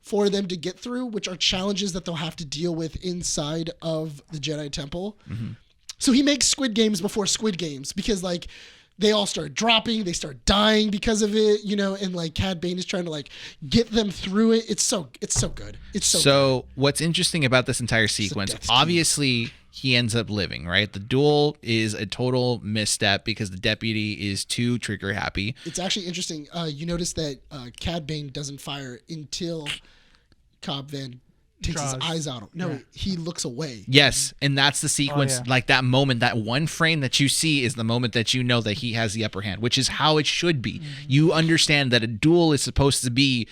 for them to get through, which are challenges that they'll have to deal with inside of the Jedi Temple. Mm-hmm. So he makes Squid Games before Squid Games because like they all start dropping, they start dying because of it, you know, and like Cad Bane is trying to like get them through it. It's so good. It's so good. What's interesting about this entire sequence, obviously he ends up living, right? The duel is a total misstep because the deputy is too trigger happy. It's actually interesting. You notice that Cad Bane doesn't fire until Cobb Vann takes his eyes out. No, he looks away. Yes, and that's the sequence, like that moment, that one frame that you see is the moment that you know that he has the upper hand, which is how it should be. Mm-hmm. You understand that a duel is supposed to be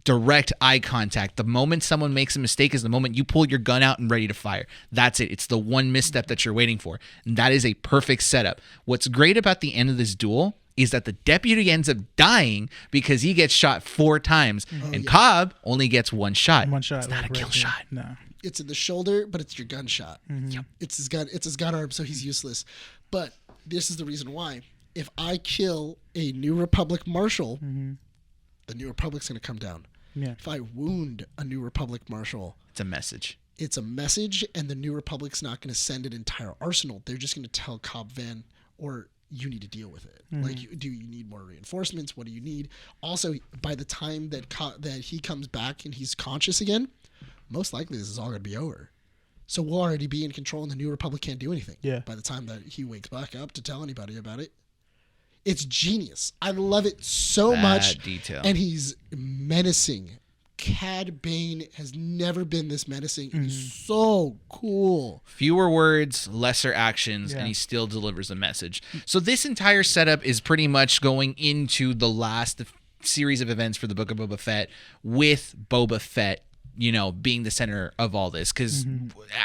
direct eye contact. The moment someone makes a mistake is the moment you pull your gun out and ready to fire. That's it. It's the one misstep that you're waiting for. And that is a perfect setup. What's great about the end of this duel is that the deputy ends up dying because he gets shot 4 times, and Cobb only gets 1 shot. One shot. It's not a kill shot. No. It's in the shoulder, but it's your gunshot. Mm-hmm. Yep. It's his gun arm, so he's useless. But this is the reason why. If I kill a New Republic Marshal, the New Republic's going to come down. Yeah. If I wound a New Republic Marshal, it's a message. It's a message, and the New Republic's not going to send an entire arsenal. They're just going to tell Cobb Vann, or you need to deal with it. Like, do you need more reinforcements? What do you need? Also, by the time that he comes back and he's conscious again, most likely this is all going to be over. So we'll already be in control, and the New Republic can't do anything. Yeah. By the time that he wakes back up to tell anybody about it. It's genius. I love it so much. Detail. And he's menacing. Cad Bane has never been this menacing. He's so cool. Fewer words, lesser actions, and he still delivers a message. So this entire setup is pretty much going into the last series of events for the Book of Boba Fett, with Boba Fett, you know, being the center of all this, because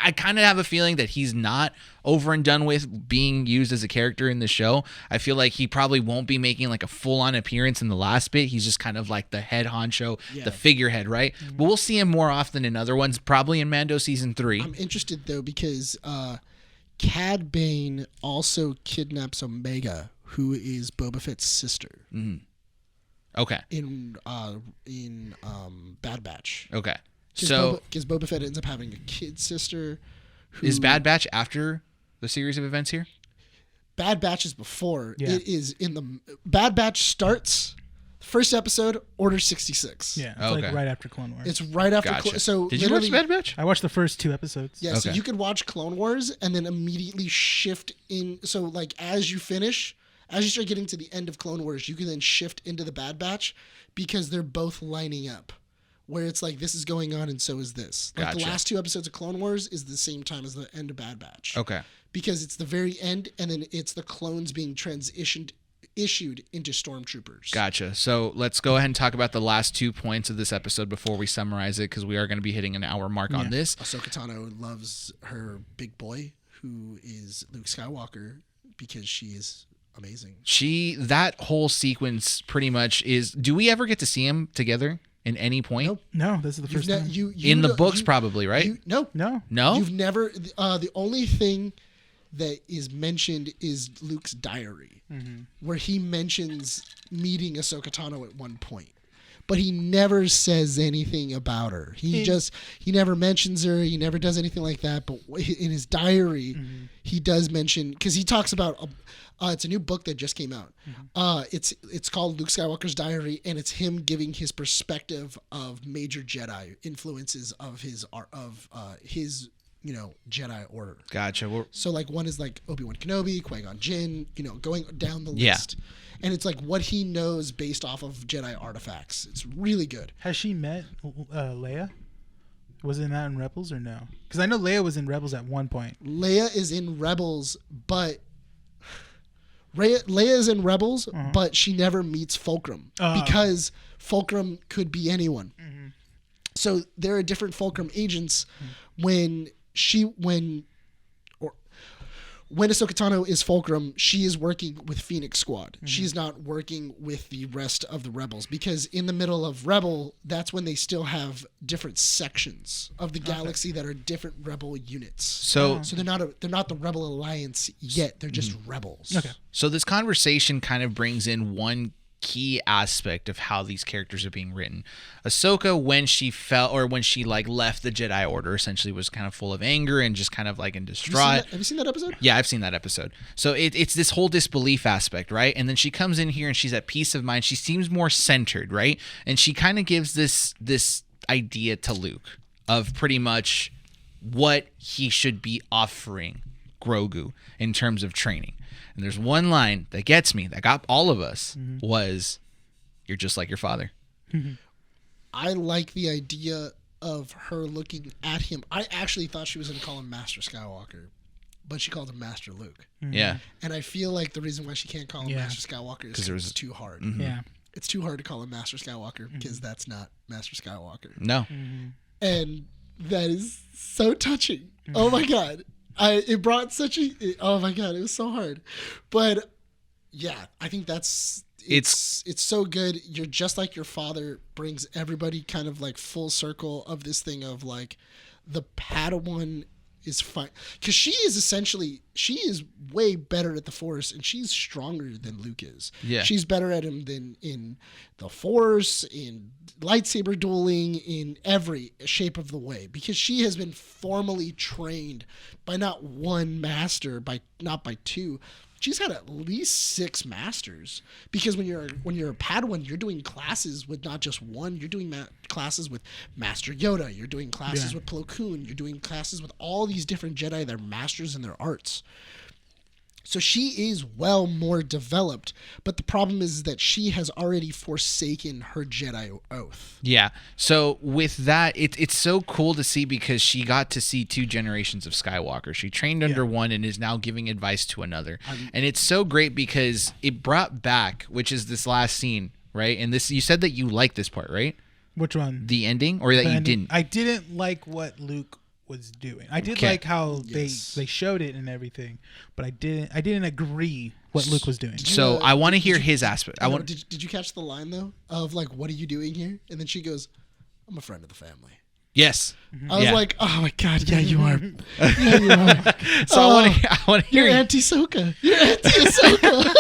I kind of have a feeling that he's not over and done with being used as a character in the show. I feel like he probably won't be making like a full-on appearance in the last bit. He's just kind of like the head honcho, the figurehead, right? But we'll see him more often in other ones, probably in Mando season 3. I'm interested though because Cad Bane also kidnaps Omega, who is Boba Fett's sister. Okay. In Bad Batch. Okay. Because Boba Fett ends up having a kid sister. Is Bad Batch after the series of events here? Bad Batch is before. Yeah. It is in the Bad Batch starts. First episode, Order 66. Yeah, it's like right after Clone Wars. It's right after. Gotcha. So did you watch Bad Batch? I watched the first 2 episodes. Yeah, so you could watch Clone Wars and then immediately shift in. So like as you start getting to the end of Clone Wars, you can then shift into the Bad Batch because they're both lining up. Where it's like this is going on and so is this. Like the last 2 episodes of Clone Wars is the same time as the end of Bad Batch. Okay. Because it's the very end and then it's the clones being issued into stormtroopers. Gotcha. So let's go ahead and talk about the last 2 points of this episode before we summarize it, because we are going to be hitting an hour mark on this. Ahsoka Tano loves her big boy, who is Luke Skywalker, because she is amazing. That whole sequence pretty much is. Do we ever get to see them together? In any point? Nope. No, this is the first time. In the books, probably, right? No. No? You've never... the only thing that is mentioned is Luke's diary, where he mentions meeting Ahsoka Tano at one point. But he never says anything about her. He never mentions her. He never does anything like that. But in his diary, he does mention... Because he talks about... it's a new book that just came out. It's called Luke Skywalker's Diary, and it's him giving his perspective of major Jedi influences of his Jedi Order. Gotcha. So like one is like Obi-Wan Kenobi, Qui-Gon Jinn, going down the list. And it's like what he knows based off of Jedi artifacts. It's really good. Has she met Leia? Was it not in Rebels or no? Because I know Leia was in Rebels at one point. Leia is in Rebels, but Leia is in Rebels, but she never meets Fulcrum because Fulcrum could be anyone. So there are different Fulcrum agents when when Ahsoka Tano is Fulcrum, she is working with Phoenix Squad. Mm-hmm. She's not working with the rest of the Rebels, because in the middle of Rebel, that's when they still have different sections of the galaxy that are different Rebel units. So they're not the Rebel Alliance yet. They're just Rebels. Okay. So this conversation kind of brings in one key aspect of how these characters are being written. Ahsoka, when she like left the Jedi Order, essentially was kind of full of anger and just kind of like in distraught. Have you seen that episode? Yeah, I've seen that episode. So it's this whole disbelief aspect, right? And then she comes in here and she's at peace of mind. She seems more centered, right? And she kind of gives this idea to Luke of pretty much what he should be offering Grogu in terms of training. And there's one line that gets me, that got all of us, was, "You're just like your father." I like the idea of her looking at him. I actually thought she was going to call him Master Skywalker, but she called him Master Luke. Yeah. And I feel like the reason why she can't call him Master Skywalker is because it's too hard. Yeah. It's too hard to call him Master Skywalker because that's not Master Skywalker. No. And that is so touching. Oh my God. It brought such a, oh my God, it was so hard. But yeah, I think it's so good. You're just like your father brings everybody kind of like full circle of this thing of like the Padawan is fine, because she is way better at the Force, and she's stronger than Luke is. Yeah, she's better at him than in the Force, in lightsaber dueling, in every shape of the way, because she has been formally trained by not one master, not by two. She's had at least 6 masters, because when you're a Padawan, you're doing classes with not just one. You're doing classes with Master Yoda. You're doing classes with Plo Koon. You're doing classes with all these different Jedi that are masters in their arts. So she is well more developed, but the problem is that she has already forsaken her Jedi oath. Yeah. So with that, it's so cool to see, because she got to see 2 generations of Skywalker. She trained under one and is now giving advice to another. And it's so great because it brought back, which is this last scene, right? And this, you said that you liked this part, right? Which one? The ending, or that you didn't? I didn't like what Luke was doing. I did like how they showed it and everything, but I didn't agree what Luke was doing. So I want to hear his aspect. Did you catch the line though of like, "What are you doing here?" And then she goes, "I'm a friend of the family." Yes. I was like, "Oh my God, yeah, you are." Yeah, you are. So I want to hear. You're anti-Ahsoka. You're anti-Ahsoka.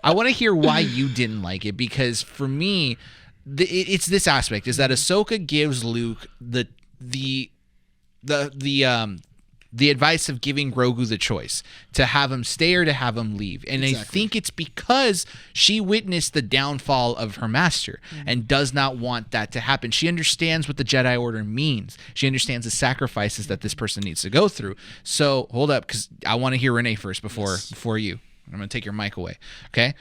I want to hear why you didn't like it, because for me, it's this aspect is that Ahsoka gives Luke the advice of giving Grogu the choice to have him stay or to have him leave. And I think it's because she witnessed the downfall of her master and does not want that to happen. She understands what the Jedi Order means. She understands the sacrifices that this person needs to go through. So hold up, because I want to hear Renee first before you. I'm going to take your mic away. Okay.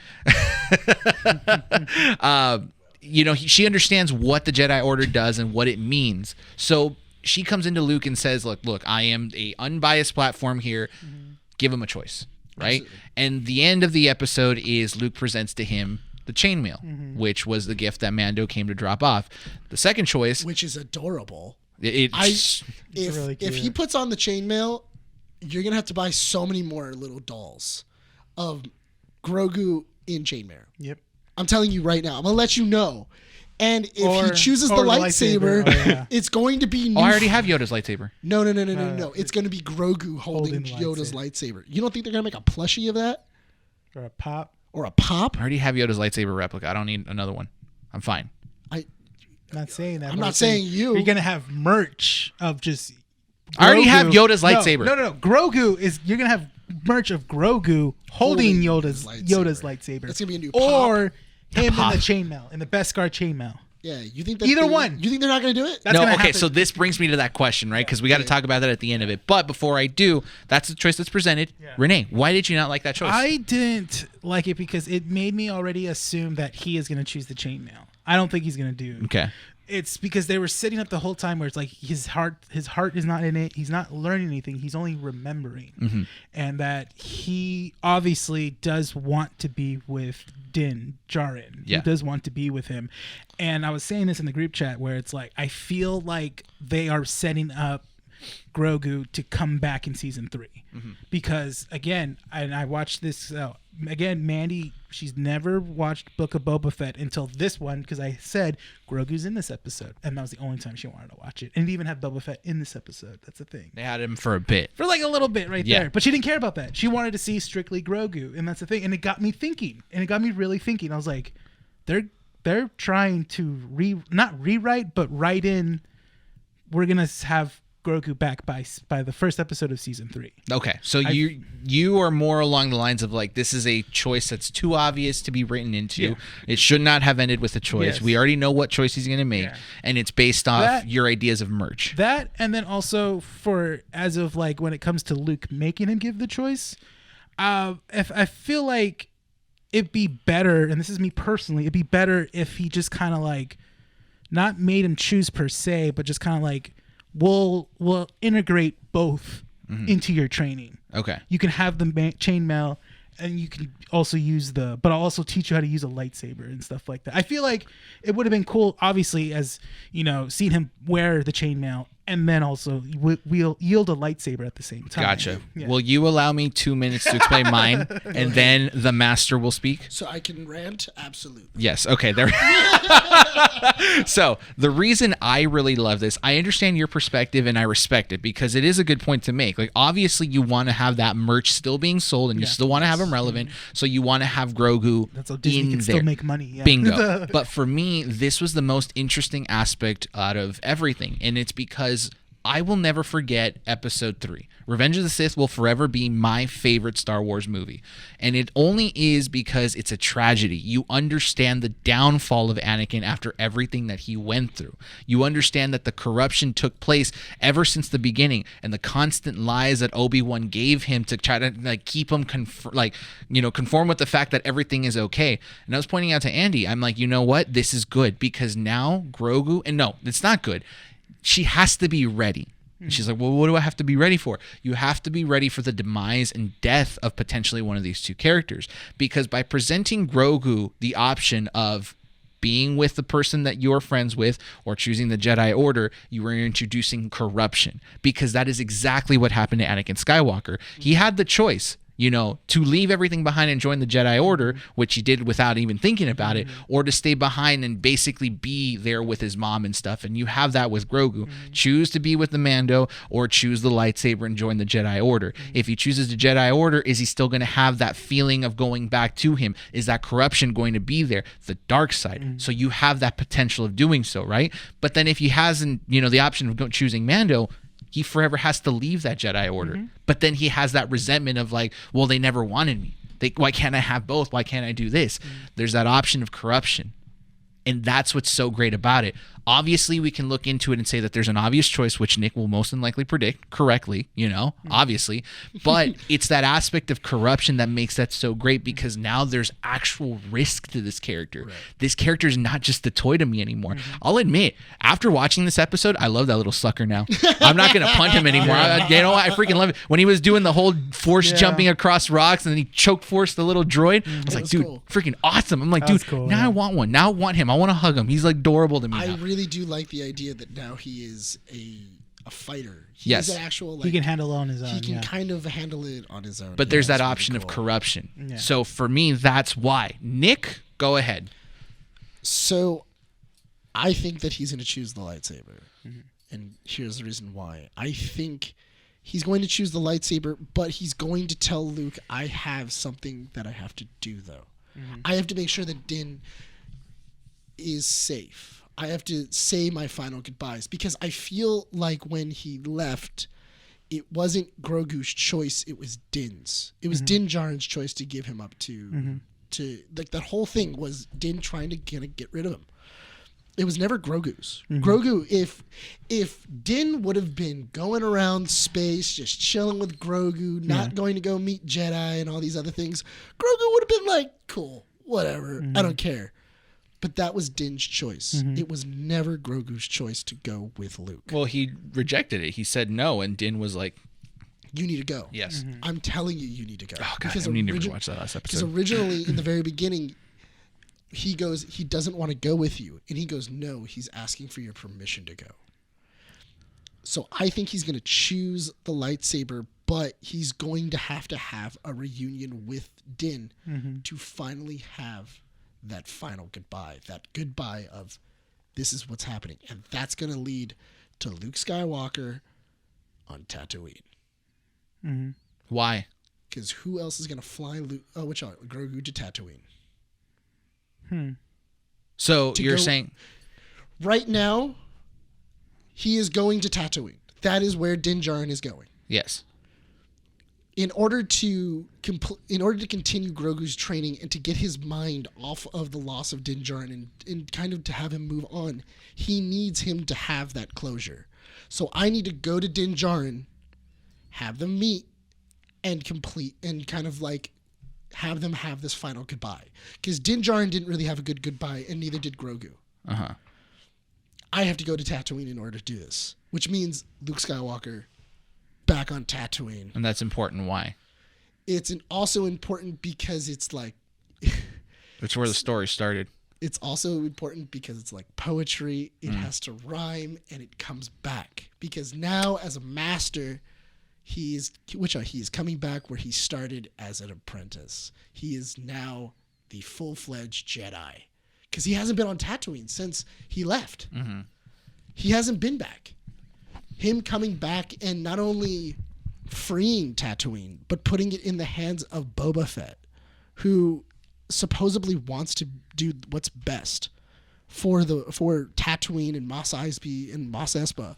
She understands what the Jedi Order does and what it means. So she comes into Luke and says, look, I am a unbiased platform here. Give him a choice, right? Absolutely. And the end of the episode is Luke presents to him the chainmail, which was the gift that Mando came to drop off. The second choice, which is adorable. It's really cute. If he puts on the chainmail, you're going to have to buy so many more little dolls of Grogu in chainmail. Yep. I'm telling you right now. I'm going to let you know. And if he chooses the lightsaber, it's going to be new. I already have Yoda's lightsaber. No. It's going to be Grogu holding Yoda's lightsaber. You don't think they're going to make a plushie of that? Or a pop? I already have Yoda's lightsaber replica. I don't need another one. I'm fine. I'm not saying that. I'm not saying you. You're going to have merch of just Grogu. I already have Yoda's lightsaber. No. Grogu is... You're going to have merch of Grogu holding Yoda's lightsaber. That's going to be a new pop. Or him in the chainmail, in the Beskar chainmail. Yeah, you think that either one? You think they're not going to do it? That's no, okay. So this brings me to that question, right? Because we got to talk about that at the end of it. But before I do, that's the choice that's presented. Yeah. Renee, why did you not like that choice? I didn't like it because it made me already assume that he is going to choose the chainmail. I don't think he's going to do. Okay. It's because they were setting up the whole time where it's like his heart is not in it. He's not learning anything. He's only remembering, and that he obviously does want to be with Din Djarin. Yeah. He does want to be with him. And I was saying this in the group chat where it's like I feel like they are setting up Grogu to come back in season 3. Because again, I watched this again. Mandy, she's never watched Book of Boba Fett until this one, because I said Grogu's in this episode, and that was the only time she wanted to watch it. And they even have Boba Fett in this episode. That's the thing. They had him for a bit, for like a little bit there, but she didn't care about that. She wanted to see strictly Grogu, and that's the thing. And it got me thinking, and it got me really thinking. I was like, they're trying to not rewrite, but write in. We're gonna have Grogu back by the first episode of season 3. Okay, so you are more along the lines of like, this is a choice that's too obvious to be written into. Yeah. It should not have ended with a choice. Yes. We already know what choice he's going to make, and it's based off your ideas of merch. That, and then also for as of like when it comes to Luke making him give the choice, if I feel like it'd be better, and this is me personally, it'd be better if he just kind of like not made him choose per se, but just kind of like, we'll integrate both into your training. Okay. You can have the chainmail, and you can also use but I'll also teach you how to use a lightsaber and stuff like that. I feel like it would have been cool, obviously, as you know, seeing him wear the chainmail and then also we'll yield a lightsaber at the same time. Gotcha. Yeah. Will you allow me 2 minutes to explain mine, and then the master will speak? So I can rant? Absolutely. Yes. Okay. There. So the reason I really love this, I understand your perspective and I respect it, because it is a good point to make. Like, obviously you want to have that merch still being sold, and you still want to have them relevant. So you want to have Grogu That's how Disney can still make money. Yeah. Bingo. But for me, this was the most interesting aspect out of everything. And it's because I will never forget Episode 3. Revenge of the Sith will forever be my favorite Star Wars movie. And it only is because it's a tragedy. You understand the downfall of Anakin after everything that he went through. You understand that the corruption took place ever since the beginning, and the constant lies that Obi-Wan gave him to try to like keep him conform with the fact that everything is okay. And I was pointing out to Andy, I'm like, you know what? This is good, because now Grogu, and no, it's not good. She has to be ready. And she's like, well, what do I have to be ready for? You have to be ready for the demise and death of potentially one of these two characters. Because by presenting Grogu the option of being with the person that you're friends with or choosing the Jedi Order, you are introducing corruption. Because that is exactly what happened to Anakin Skywalker. He had the choice, to leave everything behind and join the Jedi Order, which he did without even thinking about it, or to stay behind and basically be there with his mom and stuff. And you have that with Grogu. Choose to be with the Mando, or choose the lightsaber and join the Jedi Order. If he chooses the Jedi Order, is he still going to have that feeling of going back to him? Is that corruption going to be there? The dark side. So you have that potential of doing so, right? But then if he hasn't, the option of choosing Mando, he forever has to leave that Jedi Order. But then he has that resentment of like, well, they never wanted me. Why can't I have both? Why can't I do this? There's that option of corruption. And that's what's so great about it. Obviously, we can look into it and say that there's an obvious choice, which Nick will most likely predict correctly, obviously. But it's that aspect of corruption that makes that so great, because now there's actual risk to this character. Right. This character is not just a toy to me anymore. I'll admit, after watching this episode, I love that little sucker now. I'm not going to punt him anymore. I freaking love it. When he was doing the whole force jumping across rocks and then he choke forced the little droid, I was like, dude, cool. Freaking awesome. I'm like, dude, cool, now I want one. Now I want him. I want to hug him. He's like adorable to me. I really do like the idea that now he is a fighter. Yes. He's an actual, he can handle it on his own. He can kind of handle it on his own. But there's that option of corruption. Yeah. So for me, that's why. Nick, go ahead. So I think that he's going to choose the lightsaber. And here's the reason why. I think he's going to choose the lightsaber, but he's going to tell Luke, I have something that I have to do, though. I have to make sure that Din is safe. I have to say my final goodbyes, because I feel like when he left, it wasn't Grogu's choice, it was Din's. It was Din Djarin's choice to give him up to like that whole thing was Din trying to get rid of him. It was never Grogu's. Grogu, if Din would have been going around space, just chilling with Grogu, not going to go meet Jedi and all these other things, Grogu would have been like, cool, whatever, I don't care. But that was Din's choice. It was never Grogu's choice to go with Luke. Well, he rejected it. He said no, and Din was like, you need to go. Yes. I'm telling you, you need to go. Oh, God, I need to watch that last episode. Because originally, in the very beginning, he goes, he doesn't want to go with you. And he goes, no, he's asking for your permission to go. So I think he's going to choose the lightsaber, but he's going to have a reunion with Din to finally have that final goodbye. That goodbye of this is what's happening. And that's going to lead to Luke Skywalker on Tatooine. Mm-hmm. Why? Because who else is going to fly Grogu to Tatooine? So you're saying... Right now, he is going to Tatooine. That is where Din Djarin is going. Yes. In order to continue Grogu's training and to get his mind off of the loss of Din Djarin and kind of to have him move on, he needs him to have that closure. So I need to go to Din Djarin, have them meet, and complete, and kind of like have them have this final goodbye. Because Din Djarin didn't really have a good goodbye, and neither did Grogu. Uh-huh. I have to go to Tatooine in order to do this, which means Luke Skywalker back on Tatooine. And that's important. Why? It's also important because it's like... It's where the story started. It's also important because it's like poetry. It has to rhyme, and it comes back. Because now, as a master, he is coming back where he started as an apprentice. He is now the full-fledged Jedi. Because he hasn't been on Tatooine since he left. Mm-hmm. He hasn't been back. Him coming back and not only freeing Tatooine, but putting it in the hands of Boba Fett, who supposedly wants to do what's best for Tatooine and Mos Eisley and Mos Espa,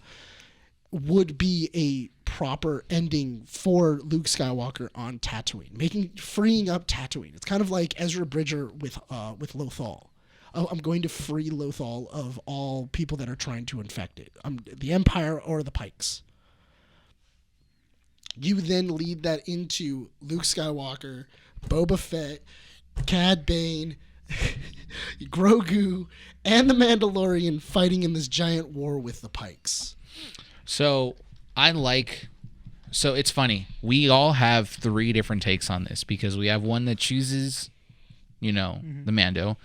would be a proper ending for Luke Skywalker on Tatooine, freeing up Tatooine. It's kind of like Ezra Bridger with Lothal. I'm going to free Lothal of all people that are trying to infect it. The Empire or the Pikes. You then lead that into Luke Skywalker, Boba Fett, Cad Bane, Grogu, and the Mandalorian fighting in this giant war with the Pikes. So it's funny. We all have 3 different takes on this because we have one that chooses, the Mando.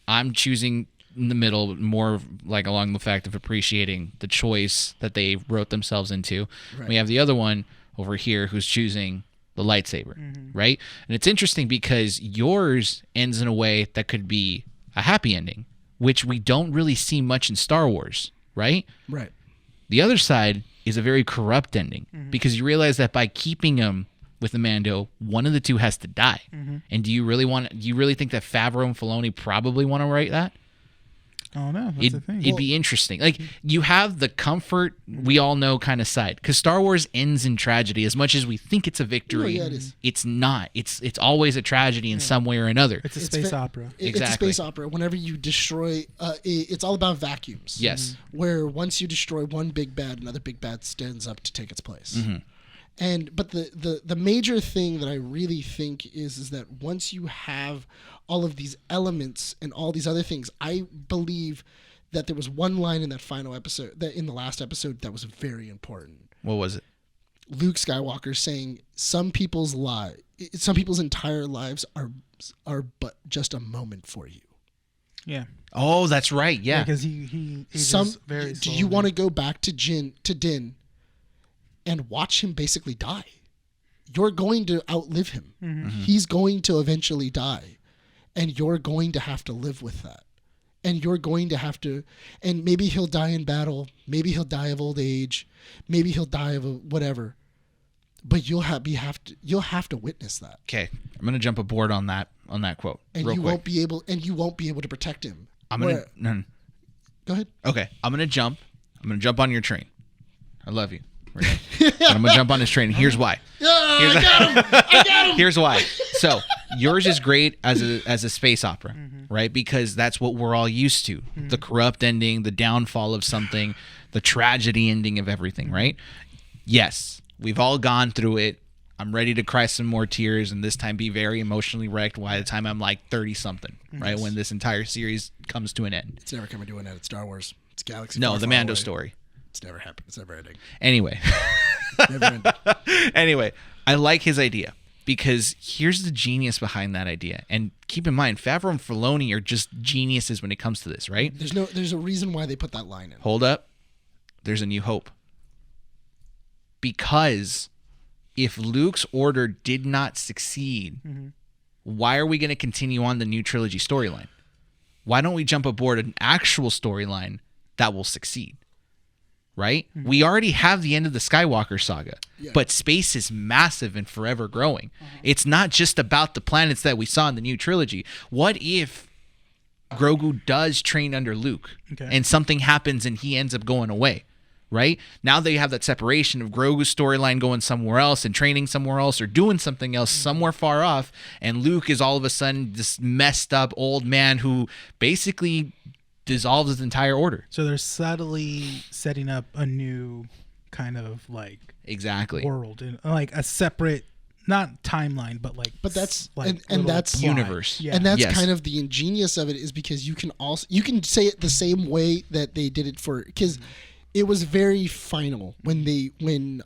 I'm choosing in the middle, more like along the fact of appreciating the choice that they wrote themselves into. Right. We have the other one over here who's choosing the lightsaber, right? And it's interesting because yours ends in a way that could be a happy ending, which we don't really see much in Star Wars, right? Right. The other side is a very corrupt ending because you realize that by keeping him with the Mando, one of the two has to die. And do you really think that Favreau and Filoni probably want to write that? Oh no, that's the thing. It'd be interesting. Like, you have the comfort we all know kind of side, because Star Wars ends in tragedy. As much as we think it's a victory, it's not. It's always a tragedy in some way or another. It's a space opera. Exactly. It's a space opera. Whenever you destroy, it's all about vacuums. Yes. Where once you destroy one big bad, another big bad stands up to take its place. But the major thing that I really think is that once you have all of these elements and all these other things, I believe that there was one line in that final episode, that in the last episode, that was very important. What was it? Luke Skywalker saying some people's entire lives are but just a moment for you. Yeah. Oh, that's right. Yeah. Because he very. Do you want to go back to Din and watch him basically die? You're going to outlive him. He's going to eventually die, and you're going to have to live with that. And you're going to have to, and maybe he'll die in battle, maybe he'll die of old age, maybe he'll die of whatever, but you'll have to witness that. Okay, I'm gonna jump aboard on that quote. And you won't be able to protect him. No. Go ahead. Okay, I'm gonna jump on your train. I love you. But I'm gonna jump on this train. Here's why. I got him. Here's why. So yours is great as a space opera, right? Because that's what we're all used to: the corrupt ending, the downfall of something, the tragedy ending of everything, right? Yes, we've all gone through it. I'm ready to cry some more tears, and this time be very emotionally wrecked by the time I'm like 30 something, right? When this entire series comes to an end. It's never coming to an end. It's Star Wars. It's Galaxy. No, the Mando story. It's never happened. It's never ending. Anyway. Never ending. Anyway, I like his idea because here's the genius behind that idea. And keep in mind, Favreau and Filoni are just geniuses when it comes to this, right? There's a reason why they put that line in. Hold up. There's a New Hope. because if Luke's order did not succeed, why are we going to continue on the new trilogy storyline? Why don't we jump aboard an actual storyline that will succeed? Right? We already have the end of the Skywalker saga, but space is massive and forever growing. It's not just about the planets that we saw in the new trilogy. What if Grogu does train under Luke and something happens and he ends up going away? Right? Now they have that separation of Grogu's storyline going somewhere else and training somewhere else or doing something else somewhere far off, and Luke is all of a sudden this messed up old man who basically dissolves his entire order. So they're subtly setting up a new kind of like world, and like a separate, not timeline, but that's like and that's universe. Yeah. And that's kind of the ingenious of it, is because you can say it the same way that they did it for, because it was very final when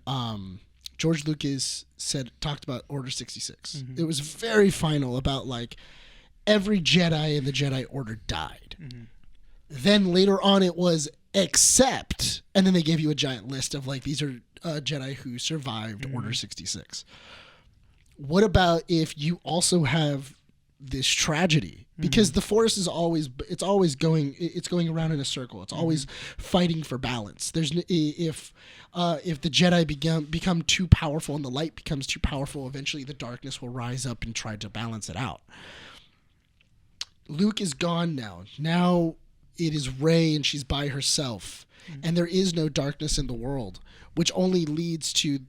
George Lucas talked about Order 66. It was very final about like every Jedi in the Jedi Order died. Then later on it was except, and then they gave you a giant list of like, these are Jedi who survived Order 66. What about if you also have this tragedy? Because the Force is always going around in a circle. It's always fighting for balance. If the Jedi become too powerful and the light becomes too powerful, eventually the darkness will rise up and try to balance it out. Luke is gone now. Now it is Rey, and she's by herself, and there is no darkness in the world, which only leads to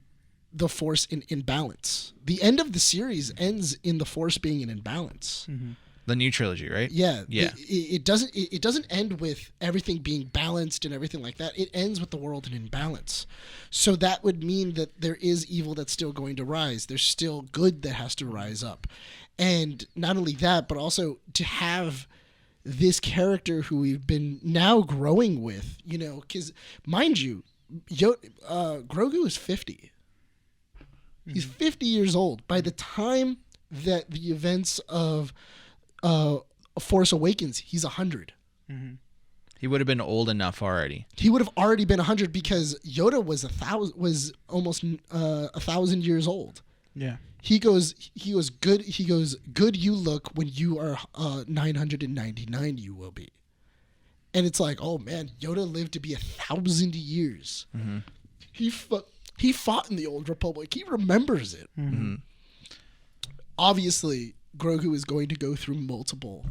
the Force in balance. The end of the series ends in the Force being in imbalance. The new trilogy, right? Yeah. It doesn't end with everything being balanced and everything like that. It ends with the world in imbalance. So that would mean that there is evil that's still going to rise. There's still good that has to rise up. And not only that, but also to have this character who we've been now growing with, because mind you, Grogu is 50. He's 50 years old. By the time that the events of Force Awakens, he's 100. He would have been old enough already. He would have already been 100 because Yoda was almost 1,000 years old. Yeah. He goes good. He goes, good you look when you are 999 you will be. And it's like, oh man, Yoda lived to be 1,000 years. He fought in the Old Republic. He remembers it. Obviously, Grogu is going to go through multiple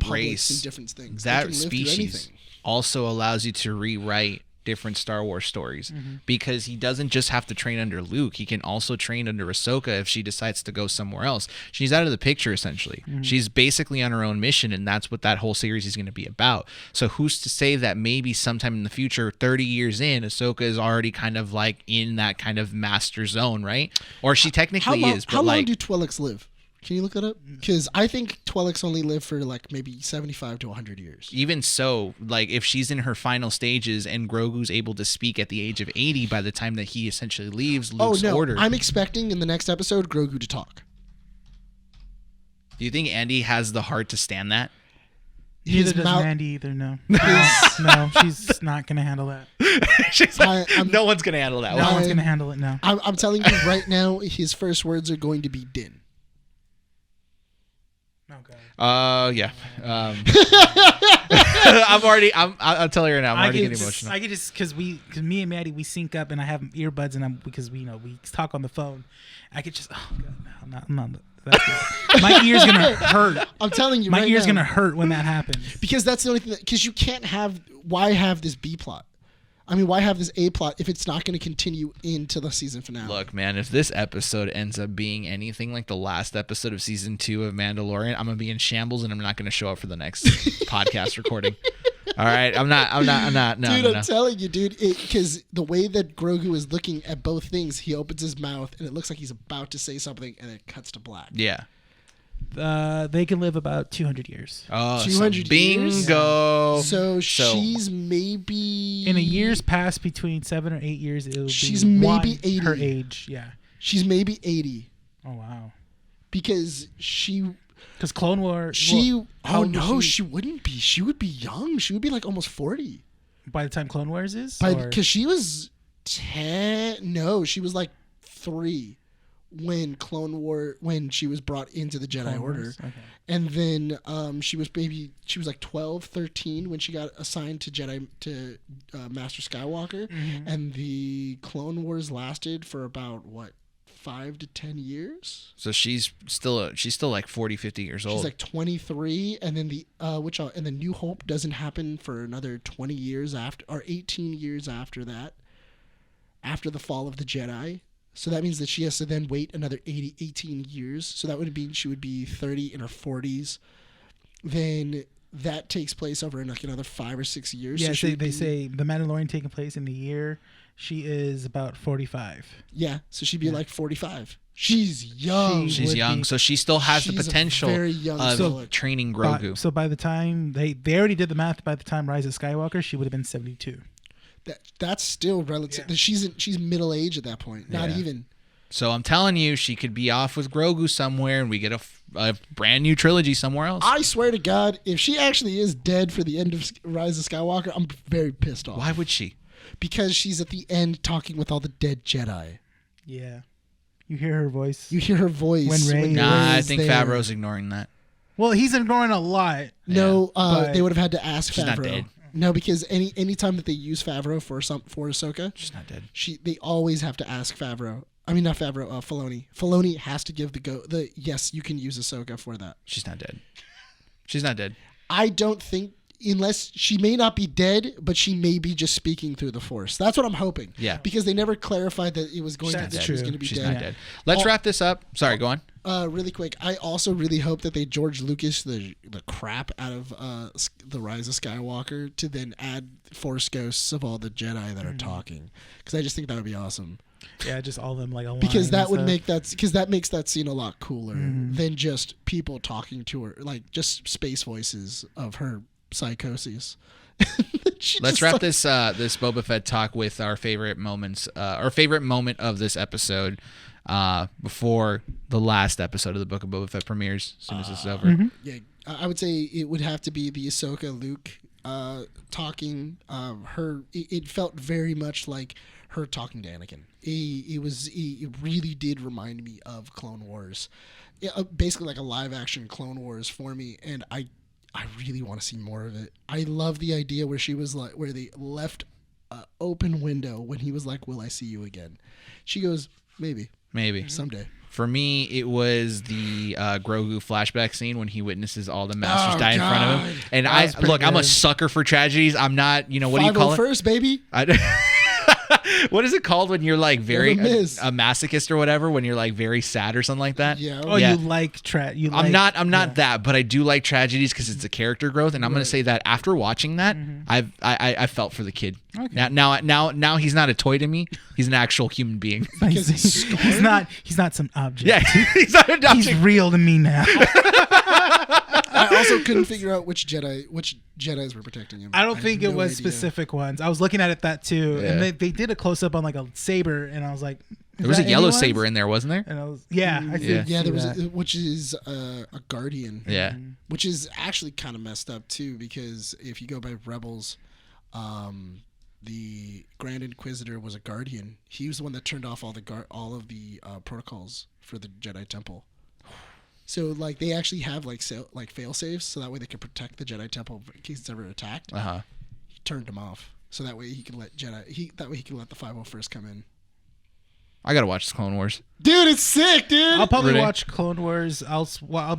race and different things. That species also allows you to rewrite different Star Wars stories, because he doesn't just have to train under Luke. He can also train under Ahsoka if she decides to go somewhere else. She's out of the picture, essentially. She's basically on her own mission, and that's what that whole series is going to be about. So who's to say that maybe sometime in the future, 30 years in, Ahsoka is already kind of like in that kind of master zone, right? Or she technically is. But how long do Twi'leks live? Can you look that up? Because I think Twi'leks only live for like maybe 75 to 100 years. Even so, like if she's in her final stages and Grogu's able to speak at the age of 80 by the time that he essentially leaves Luke's order. I'm expecting in the next episode Grogu to talk. Do you think Andy has the heart to stand that? Neither does Mandy either, no. No, she's not going to handle that. She's like, no one's going to handle that. No one's going to handle it, no. I'm telling you right now, his first words are going to be din. Yeah. I'll tell you right now. I'm already getting emotional. I could just because me and Maddie, we sync up, and I have earbuds, and because we talk on the phone. I could just I'm not. My ear's gonna hurt. I'm telling you, my ear's gonna hurt when that happens. Because that's the only thing. Because you can't have. Why have this B plot? I mean, why have this A plot if it's not going to continue into the season finale? Look, man, if this episode ends up being anything like the last episode of season 2 of Mandalorian, I'm going to be in shambles and I'm not going to show up for the next podcast recording. All right? I'm not. Dude, I'm telling you, dude, because the way that Grogu is looking at both things, he opens his mouth and it looks like he's about to say something and it cuts to black. Yeah. They can live about 200 years. Oh, 200 years? Bingo. So she's maybe in a year's past between 7 or 8 years. She's maybe 80. Her age, yeah. She's maybe 80. Oh wow. Because Clone Wars. She wouldn't be. She would be young. She would be like almost 40 by the time Clone Wars is. Because she was 10. No, she was like 3 when she was brought into the Jedi Order. Okay. And then she was like 12, 13 when she got assigned to Master Skywalker. Mm-hmm. And the Clone Wars lasted for about 5 to 10 years. So she's still like 40, 50 years old. She's like 23, and then the New Hope doesn't happen for another 20 years after, or 18 years after that, after the fall of the Jedi. So that means that she has to then wait another 18 years. So that would mean she would be 30 in her 40s. Then that takes place over like another 5 or 6 years. Yeah, so they say the Mandalorian taking place in the year she is about 45. Yeah, so she'd be like 45. She's young. She's young, so she still has the potential of training Grogu. So by the time they already did the math, by the time Rise of Skywalker, she would have been 72. That's still relative. Yeah. She's middle age at that point. Not even. So I'm telling you, she could be off with Grogu somewhere, and we get a brand new trilogy somewhere else. I swear to God, if she actually is dead for the end of Rise of Skywalker, I'm very pissed off. Why would she? Because she's at the end talking with all the dead Jedi. Yeah. You hear her voice. You hear her voice. I think Favreau's ignoring that. Well, he's ignoring a lot. No, they would have had to ask She's Favreau. Not dead. No, because any time that they use Favreau for Ahsoka, she's not dead. They always have to ask Favreau. I mean, not Favreau. Filoni. Filoni has to give the yes, you can use Ahsoka for that. She's not dead. She's not dead. I don't think, unless she may not be dead, but she may be just speaking through the Force. That's what I'm hoping. Yeah. Because they never clarified that it was going she was going to be She's dead. Not dead. Let's wrap this up. Sorry, go on. Really quick, I also really hope that they George Lucas the crap out of the Rise of Skywalker to then add Force ghosts of all the Jedi that are talking, because I just think that would be awesome. Yeah, just all of them like a line. Because that would makes that scene a lot cooler than just people talking to her, like just space voices of her psychosis. Let's wrap this Boba Fett talk with our favorite moments, our favorite moment of this episode. Before the last episode of the Book of Boba Fett premieres, as soon as this is over. Yeah, I would say it would have to be the Ahsoka Luke talking. It felt very much like her talking to Anakin. It really did remind me of Clone Wars, basically like a live action Clone Wars for me, and I really want to see more of it. I love the idea where she was like, where they left an open window when he was like, "Will I see you again?" She goes, "Maybe." Someday. For me, it was the Grogu flashback scene when he witnesses all the masters die in front of him. And I'm a sucker for tragedies. I'm not, what do you call it? First, baby. What is it called when you're like very a masochist or whatever? When you're like very sad or something like that? Yeah. Oh, yeah. You like I'm not that, but I do like tragedies because it's a character growth, and I'm going to say that after watching that, I felt for the kid. Okay. Now he's not a toy to me. He's an actual human being. He's not some object. Yeah, he's not an object. He's real to me now. I also couldn't figure out which Jedis were protecting him. I don't think it was specific ones. I was looking at it that too, and they did a close up on like a saber, and I was like, there was a yellow saber in there, wasn't there? And I was there was which is a guardian. Yeah, which is actually kind of messed up too, because if you go by Rebels, the Grand Inquisitor was a guardian. He was the one that turned off all of the protocols for the Jedi Temple. So like they actually have like fail safes, so that way they can protect the Jedi Temple in case it's ever attacked. He turned them off, so that way he can let the 501st come in. I gotta watch Clone Wars, dude. It's sick, dude. I'll probably watch Clone Wars. I'll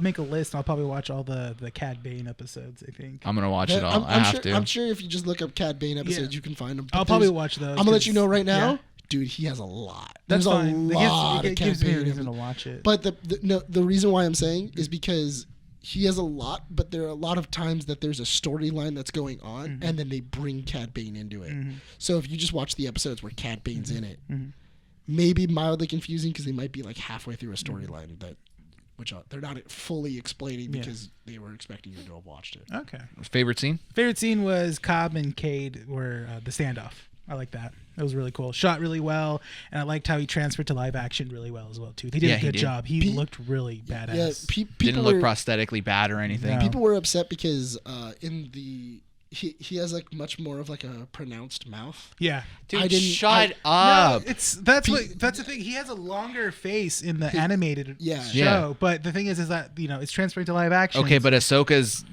make a list. I'll probably watch all the Cad Bane episodes. I think I'm gonna watch it all. I'm sure if you just look up Cad Bane episodes, you can find them. I'll probably watch those. I'm gonna let you know right now. Yeah. Dude, he has a lot. That's There's fine. a lot it gives me a reason to watch it. But the reason why I'm saying is because he has a lot, but there are a lot of times that there's a storyline that's going on, and then they bring Cad Bane into it. So if you just watch the episodes where Cad Bane's in it, maybe mildly confusing because they might be like halfway through a storyline which they're not fully explaining because they were expecting you to have watched it. Okay. Favorite scene? Favorite scene was Cobb and Cade were the standoff. I like that. It was really cool. Shot really well, and I liked how he transferred to live action really well as well too. They did a good job. He looked really badass. Didn't look prosthetically bad or anything. People were upset because in the he has like much more of like a pronounced mouth. Yeah, dude, shut up. No, that's the thing. He has a longer face in the animated show, but the thing is that it's transferring to live action. Okay, but Ahsoka's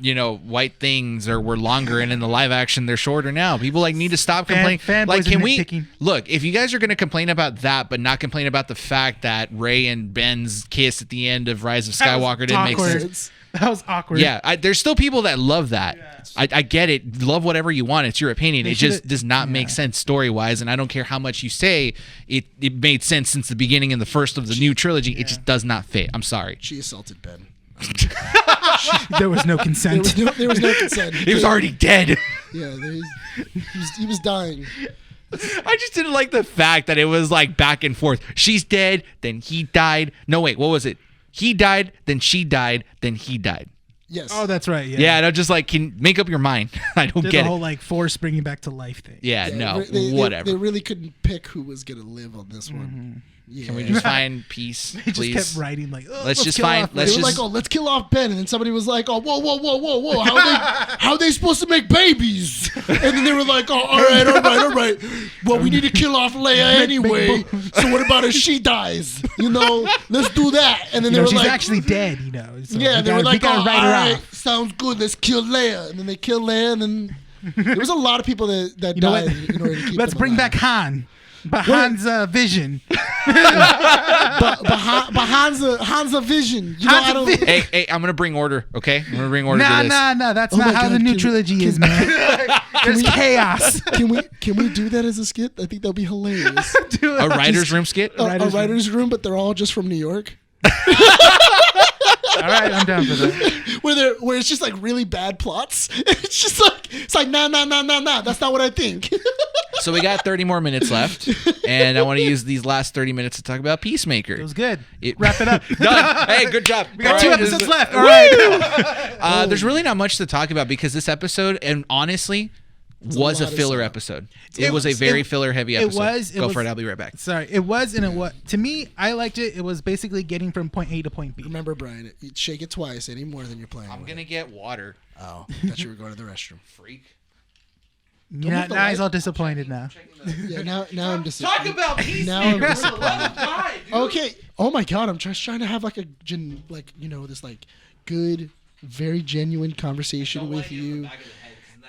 white things were longer, and in the live action they're shorter now. People need to stop complaining. Like, can we look? If you guys are going to complain about that, but not complain about the fact that Rey and Ben's kiss at the end of Rise of Skywalker didn't make sense. That was awkward. Yeah, there's still people that love that. Yeah. I get it. Love whatever you want. It's your opinion. It just does not make sense story-wise, and I don't care how much you say it made sense since the beginning in the first of the new trilogy. Yeah. It just does not fit. I'm sorry. She assaulted Ben. There was no consent. There was no consent. He was already dead. Yeah, he was dying. I just didn't like the fact that it was like back and forth. She's dead, then he died. No, wait, what was it? He died, then she died, then he died. Yes. Oh, that's right. Yeah. Yeah, and I'm just like, can make up your mind. I don't get the it. whole like Force bringing back to life thing. Yeah, no, whatever. They really couldn't pick who was gonna live on this one. Yeah. Can we just find peace, they please? Just kept writing like, let's just find. They were like, let's kill off Ben, and then somebody was like, whoa, how are they supposed to make babies? And then they were like, all right. Well, we need to kill off Leia anyway. So what about if she dies? Let's do that. And then they were she's like, actually dead. So yeah, they were like, all right, sounds good. Let's kill Leia. And then they killed Leia, and then there was a lot of people that died in order to keep Let's them bring alive. back Han. But Han's vision. but Han's a vision. Hey, I'm gonna bring order. Okay, I'm gonna bring order to this. No. That's not how the new trilogy is, man. There's chaos. Can we do that as a skit? I think that'll be hilarious. A writer's room skit. A writer's room, but they're all just from New York. All right, I'm down for that. Where it's just like really bad plots. It's like nah. That's not what I think. So we got 30 more minutes left, and I want to use these last 30 minutes to talk about Peacemaker. It was good. Wrap it up. Done. Hey, good job. We got 2 episodes left. All right. There's really not much to talk about because this episode, and honestly, was a filler episode. It was a very filler-heavy episode. Go for it. I'll be right back. Sorry. It was, and it was. To me, I liked it. It was basically getting from point A to point B. Remember, Brian, you shake it twice any more than you're playing. I'm going to get water. Oh, I thought you were going to the restroom. Freak. Yeah, now he's all disappointed now. Yeah, now I'm disappointed. Talk about Peacemaker. Now I'm disappointed. Okay. Oh my God, I'm just trying to have like this like good, very genuine conversation with you,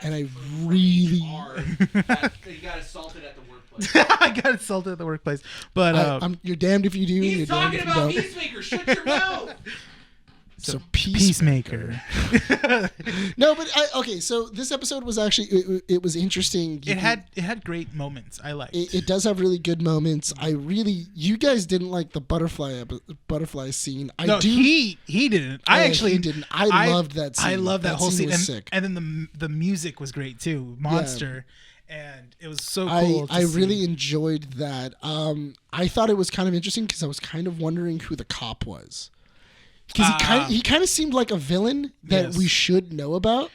and I really. You got assaulted at the workplace. I got assaulted at the workplace, but you're damned if you do. He's you're talking damned if about you Peacemaker. Shut your mouth. So Peacemaker. No, but okay. So this episode was actually it was interesting. It had great moments. I liked. It does have really good moments. You guys didn't like the butterfly scene. He didn't. He didn't. I loved that scene. I loved that whole scene. Sick. And then the music was great too. Monster. Yeah. And it was so cool. I really enjoyed that. I thought it was kind of interesting because I was kind of wondering who the cop was. Because he kind of seemed like a villain that we should know about.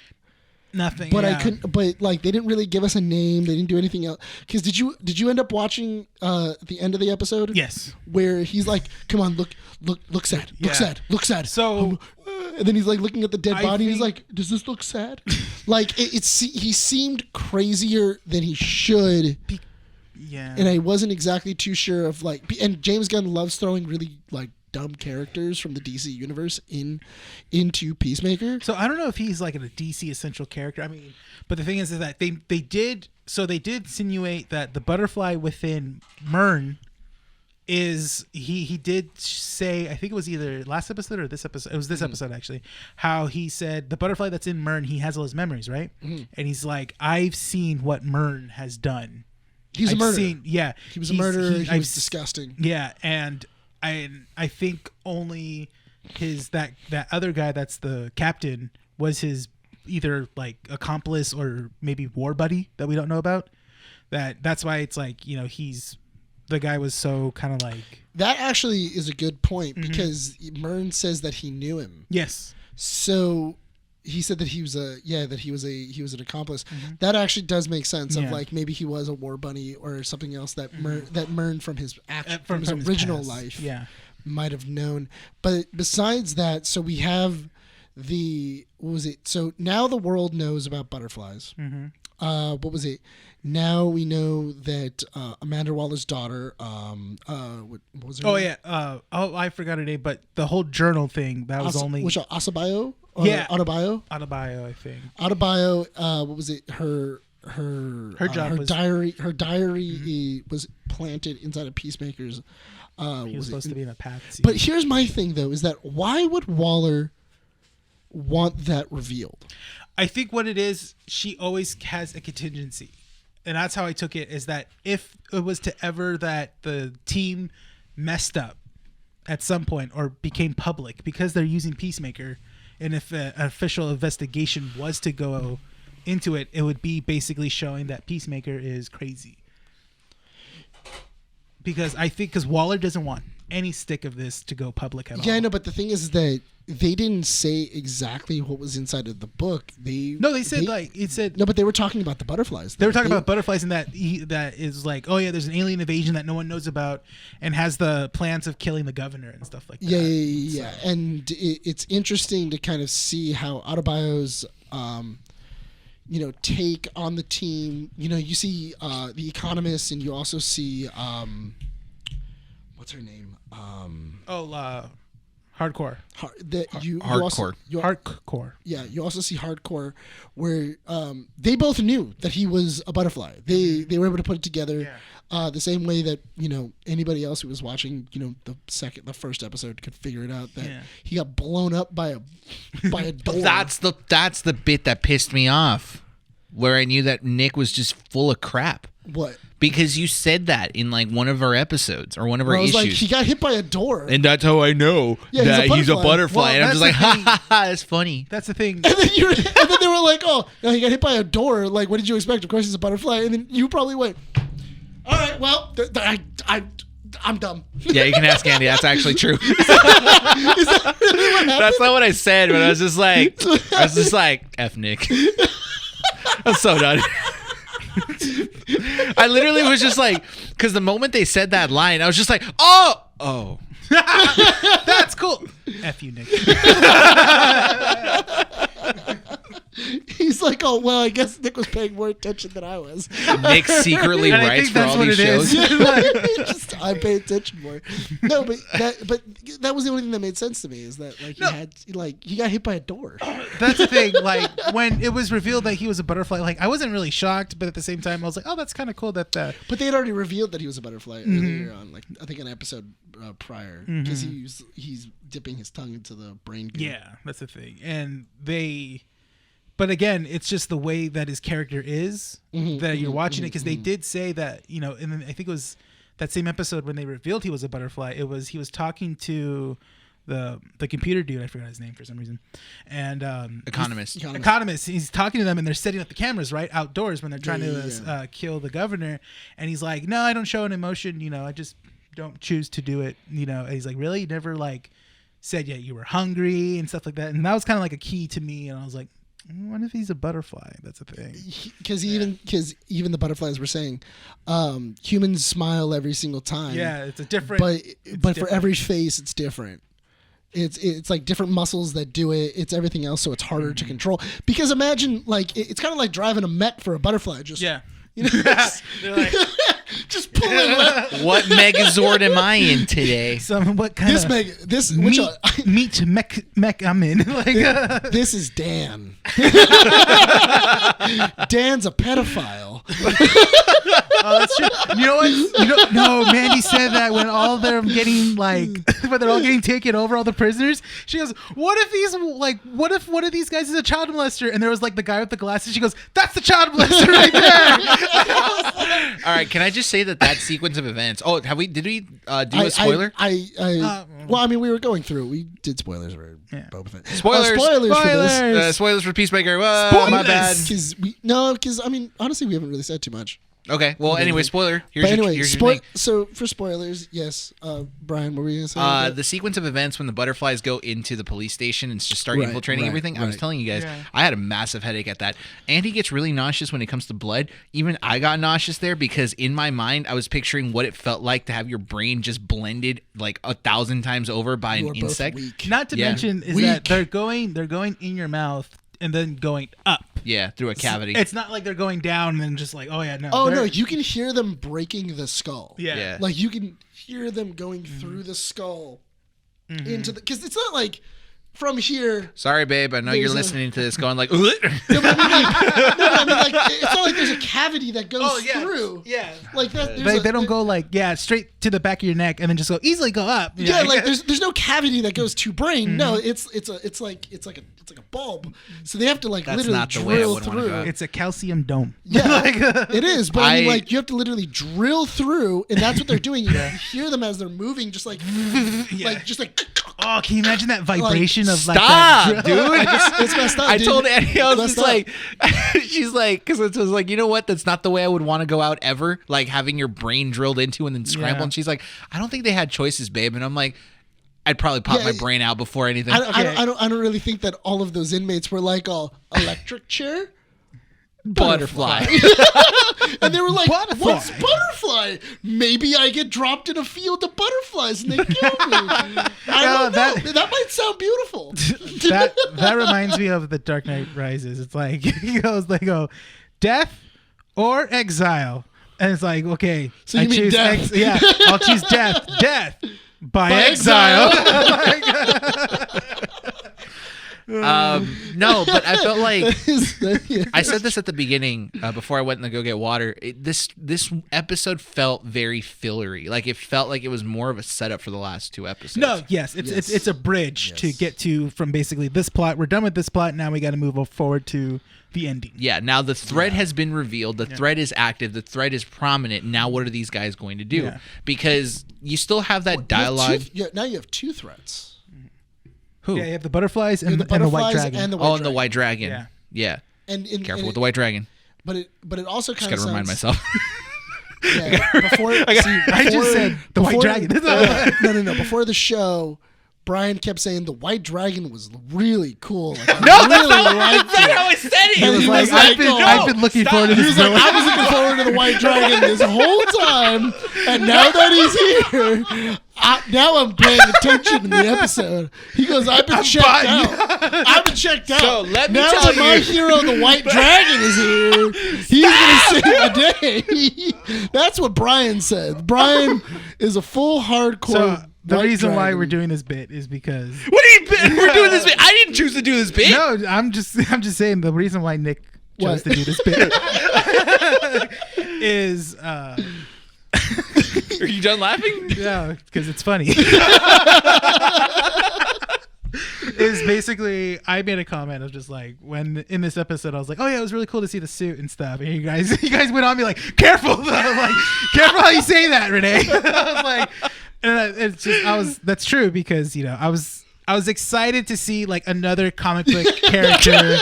Nothing. But I couldn't. But like they didn't really give us a name. They didn't do anything else. Because did you end up watching the end of the episode? Yes. Where he's like, "Come on, look sad, look sad." So, and then he's like looking at the dead body. And he's like, "Does this look sad?" Like he seemed crazier than he should. Yeah. And I wasn't exactly too sure of like. And James Gunn loves throwing really like dumb characters from the DC universe into Peacemaker. So I don't know if he's like a DC essential character. I mean, but the thing is that they did insinuate that the butterfly within Myrn is he did say, I think it was either last episode or this episode. It was this episode actually. How he said the butterfly that's in Myrn, he has all his memories, right? Mm-hmm. And he's like, I've seen what Myrn has done. He's a murderer. He was a murderer. He was disgusting. Yeah, and I think only that other guy that's the captain was his either like accomplice or maybe war buddy that we don't know about. That's why it's like, he's the guy was so kind of like. That actually is a good point because Myrn says that he knew him. Yes. So he said that he was an accomplice. Mm-hmm. That actually does make sense of like maybe he was a war bunny or something else that Myrn from his original life might have known. But besides that, so we have what was it? So now the world knows about butterflies. What was it? Now we know that Amanda Waller's daughter. What was her name? Yeah. I forgot her name, but the whole journal thing that was only. Which Asabayo? Yeah. Adebayo, I think. Adebayo. What was it? Her job her was, diary was planted inside of Peacemaker's. He was supposed to be in a patsy. But here's my thing, though, is that why would Waller want that revealed? I think what it is, she always has a contingency. And that's how I took it, is that if it was to ever that the team messed up at some point or became public because they're using Peacemaker, and if an official investigation was to go into it, it would be basically showing that Peacemaker is crazy. Because Waller doesn't want any stick of this to go public at all. Yeah, I know, but the thing is that they didn't say exactly what was inside of the book. They said no, but they were talking about the butterflies. They were talking about butterflies, and that is like, oh yeah, there's an alien invasion that no one knows about, and has the plans of killing the governor and stuff like that. Yeah. And it's interesting to kind of see how Adebayo's take on the team. You see The Economist, and you also see what's her name? Hardcore. Hardcore. Yeah, you also see Hardcore, where they both knew that he was a butterfly. They were able to put it together the same way that anybody else who was watching the first episode could figure it out, that he got blown up by a door. That's the bit that pissed me off, where I knew that Nick was just full of crap. What? Because you said that in like one of our episodes or one of our issues. Like, he got hit by a door. And that's how I know that he's a butterfly. Well, and I'm just like, ha ha ha, that's funny. That's the thing. And then they were like, oh, no, he got hit by a door. Like, what did you expect? Of course he's a butterfly. And then you probably went, all right, well, I'm dumb. Yeah, you can ask Andy. That's actually true. Is that really what happened? That's not what I said, but I was just like, F Nick. I'm so done. I literally was just like, because the moment they said that line, I was just like, oh. That's cool. F you, Nick. He's like, oh, well, I guess Nick was paying more attention than I was. Nick secretly writes for all these shows. I pay attention more. No, but that was the only thing that made sense to me, is that he got hit by a door. That's the thing. Like, when it was revealed that he was a butterfly, like, I wasn't really shocked, but at the same time, I was like, oh, that's kind of cool that. But they had already revealed that he was a butterfly earlier on, like I think an episode prior, because he's dipping his tongue into the brain goo. Yeah, that's the thing, But again, it's just the way that his character is that you're watching it, because they did say that, and then I think it was that same episode when they revealed he was a butterfly. He was talking to the computer dude. I forgot his name for some reation, and Economist. He's talking to them, and they're setting up the cameras right outdoors when they're trying to kill the governor. And he's like, "No, I don't show an emotion. I just don't choose to do it." And he's like, "Really? You never said you were hungry and stuff like that?" And that was kind of like a key to me. And I was like, what if he's a butterfly? That's a thing. Because even the butterflies were saying, humans smile every single time. Yeah, it's a different. But for every face, it's different. It's like different muscles that do it. It's everything else, so it's harder to control. Because imagine, it's kind of like driving a Met for a butterfly. Just they're like, just pulling left. What Megazord am I in today? What kind of meat mech I'm in? This is Dan. Dan's a pedophile. Oh, that's true. You know what? No, Mandy said that when all them getting when they're all getting taken over, all the prisoners. She goes, "What if one of these guys is a child molester?" And there was the guy with the glasses. She goes, "That's the child molester right there." All right, can I just say that sequence of events? Oh, did we do a spoiler? Well, I mean, we were going through. We did spoilers for Boba Fett. Spoilers for this. Spoilers for Peacemaker. My bad. Because I mean, honestly, we haven't really said too much. Okay. Well, anyway, spoiler. Here's here's your thing. So for spoilers, yes. Brian, what were you gonna say? The sequence of events when the butterflies go into the police station and just start infiltrating everything. I was telling you guys, I had a massive headache at that. Andy gets really nauseous when it comes to blood. Even I got nauseous there because in my mind I was picturing what it felt like to have your brain just blended like 1,000 times over by an insect. Not to mention is that they're going in your mouth and then going up. Yeah, through a cavity. It's not like they're going down and then just like, oh yeah, no. Oh no, you can hear them breaking the skull. Yeah. Like you can hear them going through the skull into the, because it's not like from here. Sorry, babe. I know you're listening to this going like, no, but I mean, like, it's not like there's a cavity that goes through. Yeah. Like that. They don't go like, straight to the back of your neck and then just easily go up. Yeah, like there's no cavity that goes to brain. No, it's like a bulb. So they have to like literally drill through. It's a calcium dome. Yeah, it is. But I mean, like you have to literally drill through, and that's what they're doing. You hear them as they're moving, just like, just like. Oh, can you imagine that vibration of stop, like that? Dude. It's messed up. I told Annie, I was just like, she's like, because it was like, you know what? That's not the way I would want to go out ever. Like having your brain drilled into and then scrambled. And she's like, I don't think they had choices, babe. And I'm like, I'd probably pop my brain out before anything. I don't really think that all of those inmates were like all electric chair. Butterfly. And they were like, what's butterfly? Maybe I get dropped in a field of butterflies and they kill me. I don't know. That might sound beautiful. that reminds me of The Dark Knight Rises. It's like, they go, death or exile. And it's like, okay, so you mean death. I'll choose death. Death by exile. No, but I felt like I said this at the beginning before I went to go get water. This episode felt very fillery. Like it felt like it was more of a setup for the last 2 episodes. No, it's a bridge to get to from basically this plot. We're done with this plot. Now we got to move forward to the ending. Yeah. Now the thread has been revealed. The thread is active. The thread is prominent. Now what are these guys going to do? Yeah. Because you still have that dialogue. Now you have 2 threats. Who? Yeah, you have the butterflies and the white dragon. And the white dragon. Yeah. And careful with the white dragon. But it also kind of got to remind myself. I just said the white dragon. No. Before the show, Brian kept saying the white dragon was really cool. Like, that's not how I said it. He was like, I've been looking forward to this. He was like, I was looking forward to the white dragon this whole time, and now that he's here, now I'm paying attention in the episode. He goes, I've been checked out. So let me now tell that my hero, the white dragon, is here, he's going to save the day. That's what Brian said. Brian is a full hardcore. The reason why we're doing this bit is because we're doing this bit. I didn't choose to do this bit. No, I'm just saying the reason why Nick chose to do this bit is. Are you done laughing? No, because it's funny. Is basically I made a comment of just like when in this episode I was like, oh yeah, it was really cool to see the suit and stuff, and you guys went on me like, careful, I'm like, careful how you say that, Renee. I was like. And it's just that's true because I was excited to see like another comic book character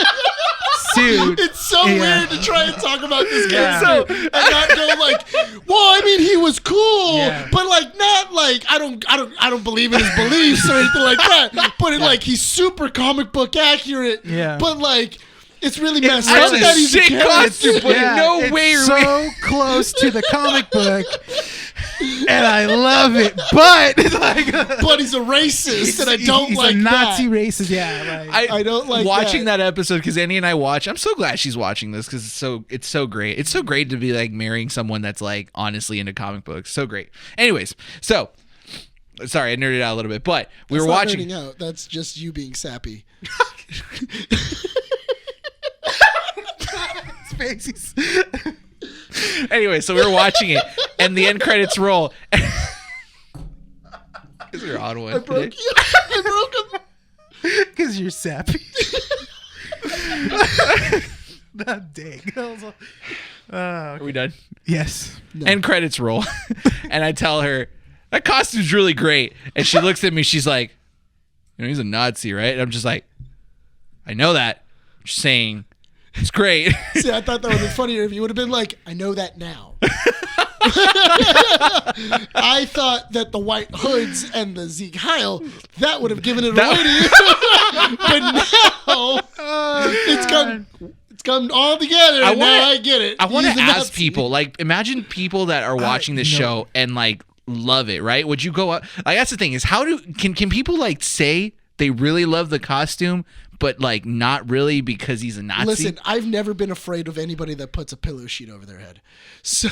suit. It's so weird to try and talk about this character and not go like, well, I mean he was cool, but like not like I don't believe in his beliefs or anything like that. But like he's super comic book accurate. Yeah. But like it's really messed up that he's sick costume, but no way so close to the comic book. And I love it, but he's a racist, and I don't he's like a Nazi that. racist. Yeah, I don't like watching that episode because Annie and I watch. I'm so glad she's watching this because it's so great. It's so great to be like marrying someone that's like honestly into comic books. So great. Anyways, so sorry I nerded out a little bit, but we were watching. Nerding out. That's just you being sappy. Spaces. Anyway, so we were watching it, and the end credits roll. Because you're on one. I broke him. Because you're sappy. That dang. Okay. Are we done? Yes. No. End credits roll. And I tell her, that costume's really great. And she looks at me, she's like, he's a Nazi, right? And I'm just like, I know that. I'm just saying, it's great. See, I thought that would have been funnier if you would have been like, I know that now. I thought that the white hoods and the Zeke Heil, that would have given it away to you. But now it's come all together, and now I get it. I want to ask people, like, imagine people that are watching this show and like love it, right? Would you go up? Like, that's the thing is, can people like say they really love the costume, but like not really because he's a Nazi? Listen, I've never been afraid of anybody that puts a pillow sheet over their head. So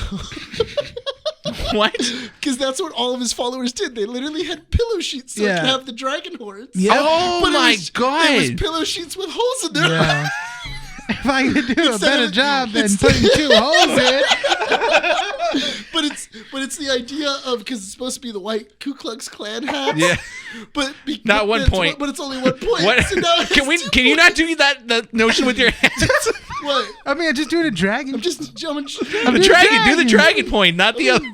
what? Because that's what all of his followers did. They literally had pillow sheets so they could have the dragon horns. Yeah. Oh my god! It was pillow sheets with holes in their Yeah. If I could do a better job than putting 2 holes in. But it's the idea of, because it's supposed to be the white Ku Klux Klan hat. Yeah. But not 1 point. But it's only 1 point. What? So now Can you not do that notion with your hands? What? I mean, I'm just doing a dragon. I'm the dragon. Do the dragon point, not the other.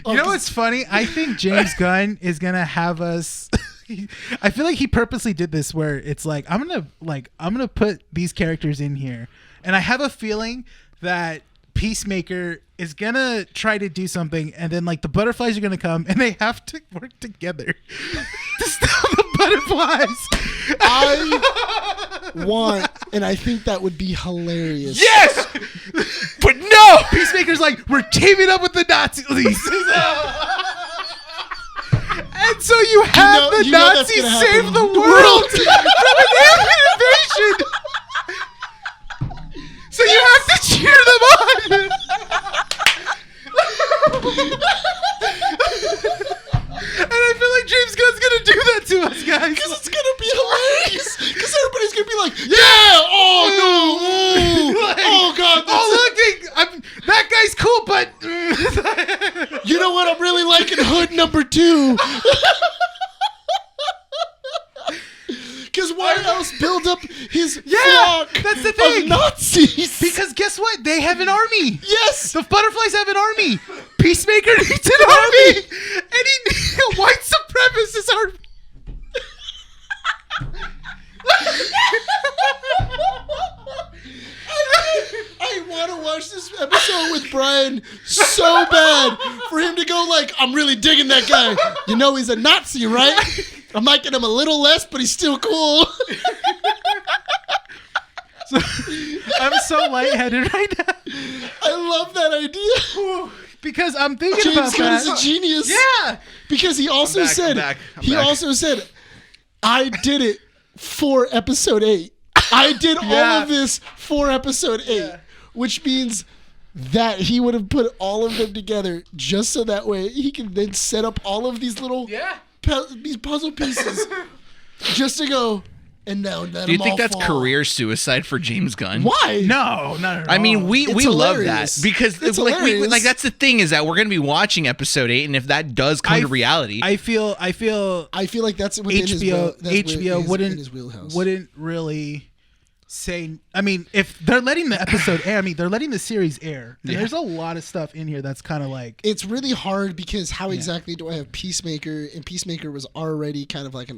You know what's funny? I think James Gunn is gonna have us. I feel like he purposely did this, where it's like I'm gonna put these characters in here, and I have a feeling that Peacemaker is gonna try to do something, and then like the butterflies are gonna come, and they have to work together to stop the butterflies. I want, and I think that would be hilarious. Yes, but no. Peacemaker's like, we're teaming up with the Nazis. And so you have the Nazis save the world from an alien invasion. So you have to cheer them on. And I feel like James Gunn's gonna do that to us, guys. Because it's gonna be hilarious. Because everybody's gonna be like, yeah, oh no, Like, oh god, that guy's cool, but you know what? I'm really liking Hood number 2. Because why else build up his flock that's the thing. of Nazis? Because guess what? They have an army. Yes. The butterflies have an army. Peacemaker needs an army. And he needs a white supremacist army. I want to watch this episode with Brian so bad for him to go like, I'm really digging that guy. You know he's a Nazi, right? I'm liking him a little less, but he's still cool. So, I'm so lightheaded right now. I love that idea. Because I'm thinking James about Gunn that. is a genius. Yeah. Because he also said, I did it for episode 8. I did all of this for episode 8, which means that he would have put all of them together just so that way he can then set up all of these little these puzzle pieces just to go, and now let Do you them think all that's fall. career suicide for James Gunn? Why? No, not at all. I mean, we love that because It's like hilarious. that's the thing is that we're going to be watching episode 8, and if that does come to reality, I feel like that's within HBO wouldn't really say. I mean, if they're letting the episode air, they're letting the series air. And there's a lot of stuff in here that's kind of like, it's really hard because how exactly do I have Peacemaker? And Peacemaker was already kind of like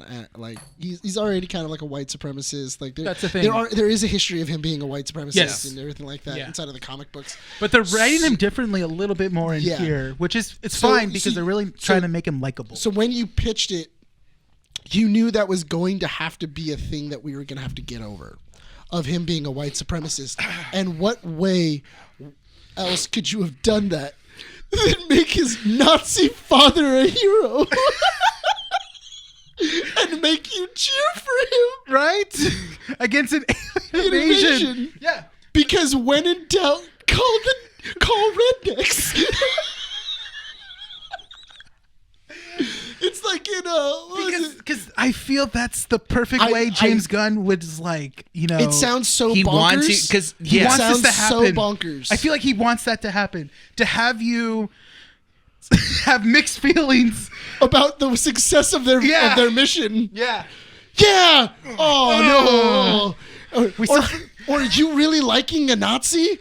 he's already kind of like a white supremacist. Like that's the thing. There is a history of him being a white supremacist and everything like that inside of the comic books. But they're writing him differently a little bit more in here, which is fine because they're really trying to make him likable. So when you pitched it, you knew that was going to have to be a thing that we were going to have to get over. Of him being a white supremacist. And what way else could you have done that than make his Nazi father a hero? And make you cheer for him. Right? Against an alien invasion. Yeah. Because when in doubt, call rednecks. It's like because I feel that's the perfect way James Gunn would like, it sounds so he bonkers. Wants because he wants this to happen. So bonkers. I feel like he wants that to happen, to have you have mixed feelings about the success of their mission. Yeah. Oh no. Or you really liking a Nazi,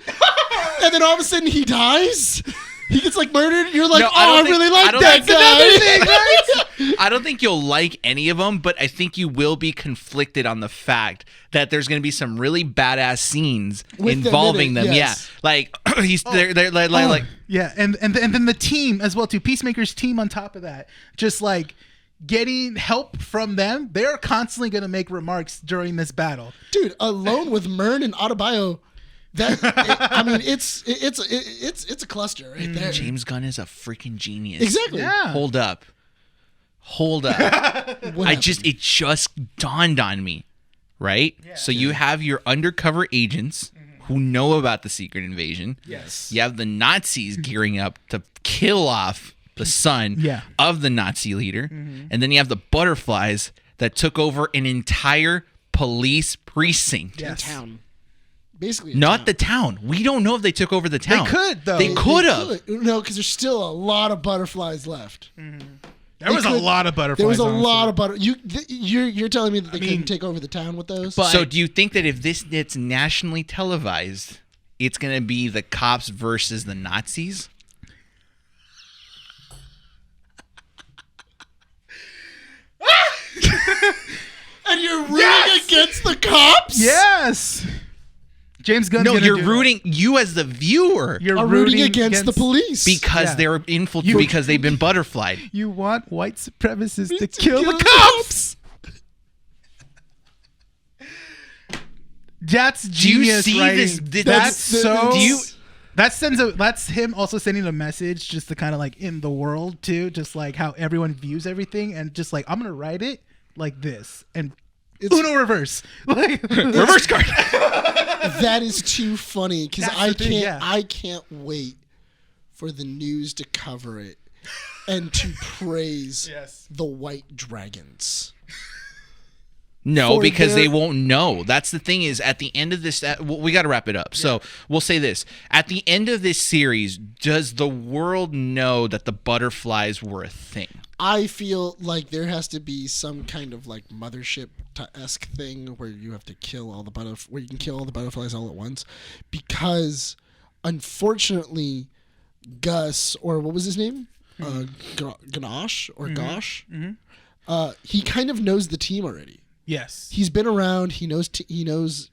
and then all of a sudden he dies. He gets like murdered, and you're like, I really like that guy. Another thing, right? I don't think you'll like any of them, but I think you will be conflicted on the fact that there's going to be some really badass scenes involving them. Yes. Yeah, like they're like yeah, and then the team as well too. Peacemaker's team on top of that, just like getting help from them. They're constantly going to make remarks during this battle. Dude, alone with Mern and Adebayo, it's a cluster right there. James Gunn is a freaking genius. Exactly. Yeah. Hold up. It just dawned on me, right? Yeah. So you have your undercover agents who know about the secret invasion. Yes. You have the Nazis gearing up to kill off the son of the Nazi leader. And then you have the butterflies that took over an entire police precinct. In town. Basically, not the town. We don't know if they took over the town. They could, though. They could have. No, because there's still a lot of butterflies left. There was a lot of butterflies. There was a lot of butterflies. You're telling me that they couldn't take over the town with those? So do you think that if this gets nationally televised, it's going to be the cops versus the Nazis? And you're rooting against the cops? Yes. James Gunn. No, you're rooting. You as the viewer, you're rooting against the police because they're infiltrated. Because they've been butterflied. You want white supremacists to kill the cops. That's genius. Do you see writing. this? That's so. Do you? That's him also sending a message just to kind of like in the world too, just like how everyone views everything, and just like I'm gonna write it like this and Uno reverse, like reverse card. That is too funny because I can't wait for the news to cover it and to praise the white dragons. No, because they won't know. That's the thing is at the end of this, we got to wrap it up. So we'll say this. At the end of this series, does the world know that the butterflies were a thing? I feel like there has to be some kind of like mothership-esque thing where you have to kill all the where you can kill all the butterflies all at once, because unfortunately, Gus, or what was his name, Ganache or Gosh, he kind of knows the team already. Yes, he's been around. He knows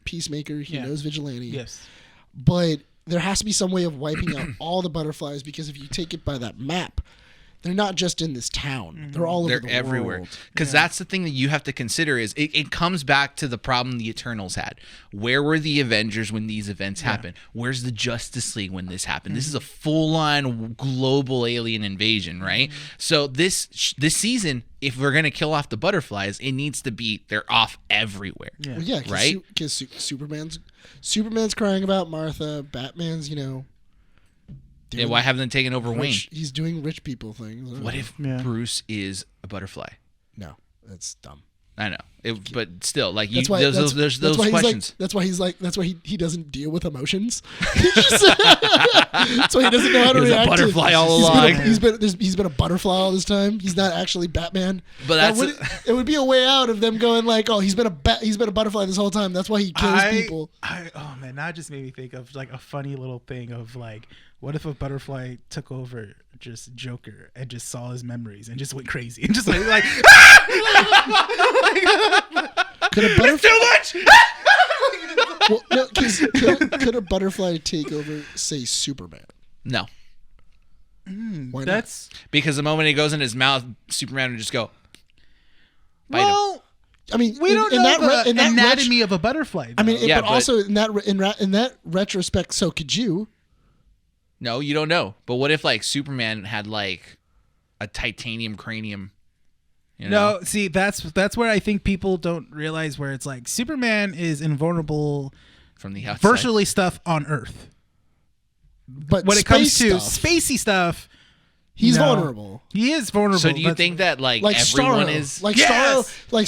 Peacemaker. He knows Vigilante. Yes, but there has to be some way of wiping out all the butterflies, because if you take it by that map, they're not just in this town. They're all over the world. They're everywhere. Because that's the thing that you have to consider is it comes back to the problem the Eternals had. Where were the Avengers when these events happened? Where's the Justice League when this happened? This is a full-on global alien invasion, right? So this season, if we're going to kill off the butterflies, it needs to be they're off everywhere. Yeah, well, right? Because Superman's crying about Martha. Batman's, Yeah, why haven't they taken over Wayne? He's doing rich people things. What if Bruce is a butterfly? No, that's dumb. I know, but still, like there's those questions. That's why he doesn't deal with emotions. That's why he doesn't know how to react. A butterfly all along. He's been a butterfly all this time. He's not actually Batman. But it would be a way out of them going like, oh, he's been a butterfly this whole time. That's why he kills people. Oh man, that just made me think of like a funny little thing of like, what if a butterfly took over just Joker and just saw his memories and just went crazy and just like could a butterfly too much? Well, no, could a butterfly take over, say, Superman? No. Why that's not? Because the moment it goes in his mouth, Superman would just go. Well, I mean, we don't know the anatomy of a butterfly. I mean, but also in that retrospect, so could you? No, you don't know. But what if like Superman had like a titanium cranium? No, see, that's where I think people don't realize where it's like Superman is invulnerable from the outside. Virtually stuff on Earth. But when it comes to spacey stuff, he's vulnerable. He is vulnerable. So do you think that like everyone Starro, is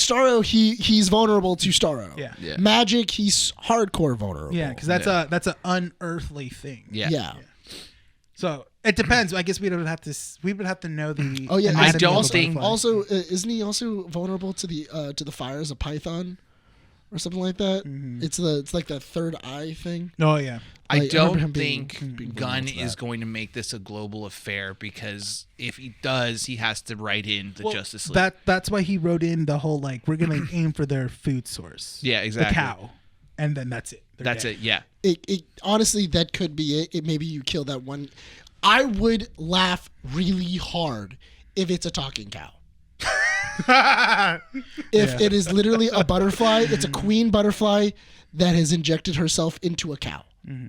Starro, he's vulnerable to Starro. Yeah. Magic, he's hardcore vulnerable. Yeah, because that's an unearthly thing. Yeah. So it depends. I guess we would have to know the. Oh yeah, I don't think. Also, isn't he also vulnerable to the fires of Python, or something like that? Mm-hmm. It's like that third eye thing. Oh yeah. I Like, don't remember him think being Gunn vulnerable to is that. going to make this a global affair, because if he does, he has to write in the Justice League. That's why he wrote in the whole like we're gonna aim for their food source. Yeah, exactly. The cow, and then that's it. They're That's dead. it. Yeah. It honestly, that could be it. Maybe you kill that one. I would laugh really hard if it's a talking cow. If it is literally a butterfly, it's a queen butterfly that has injected herself into a cow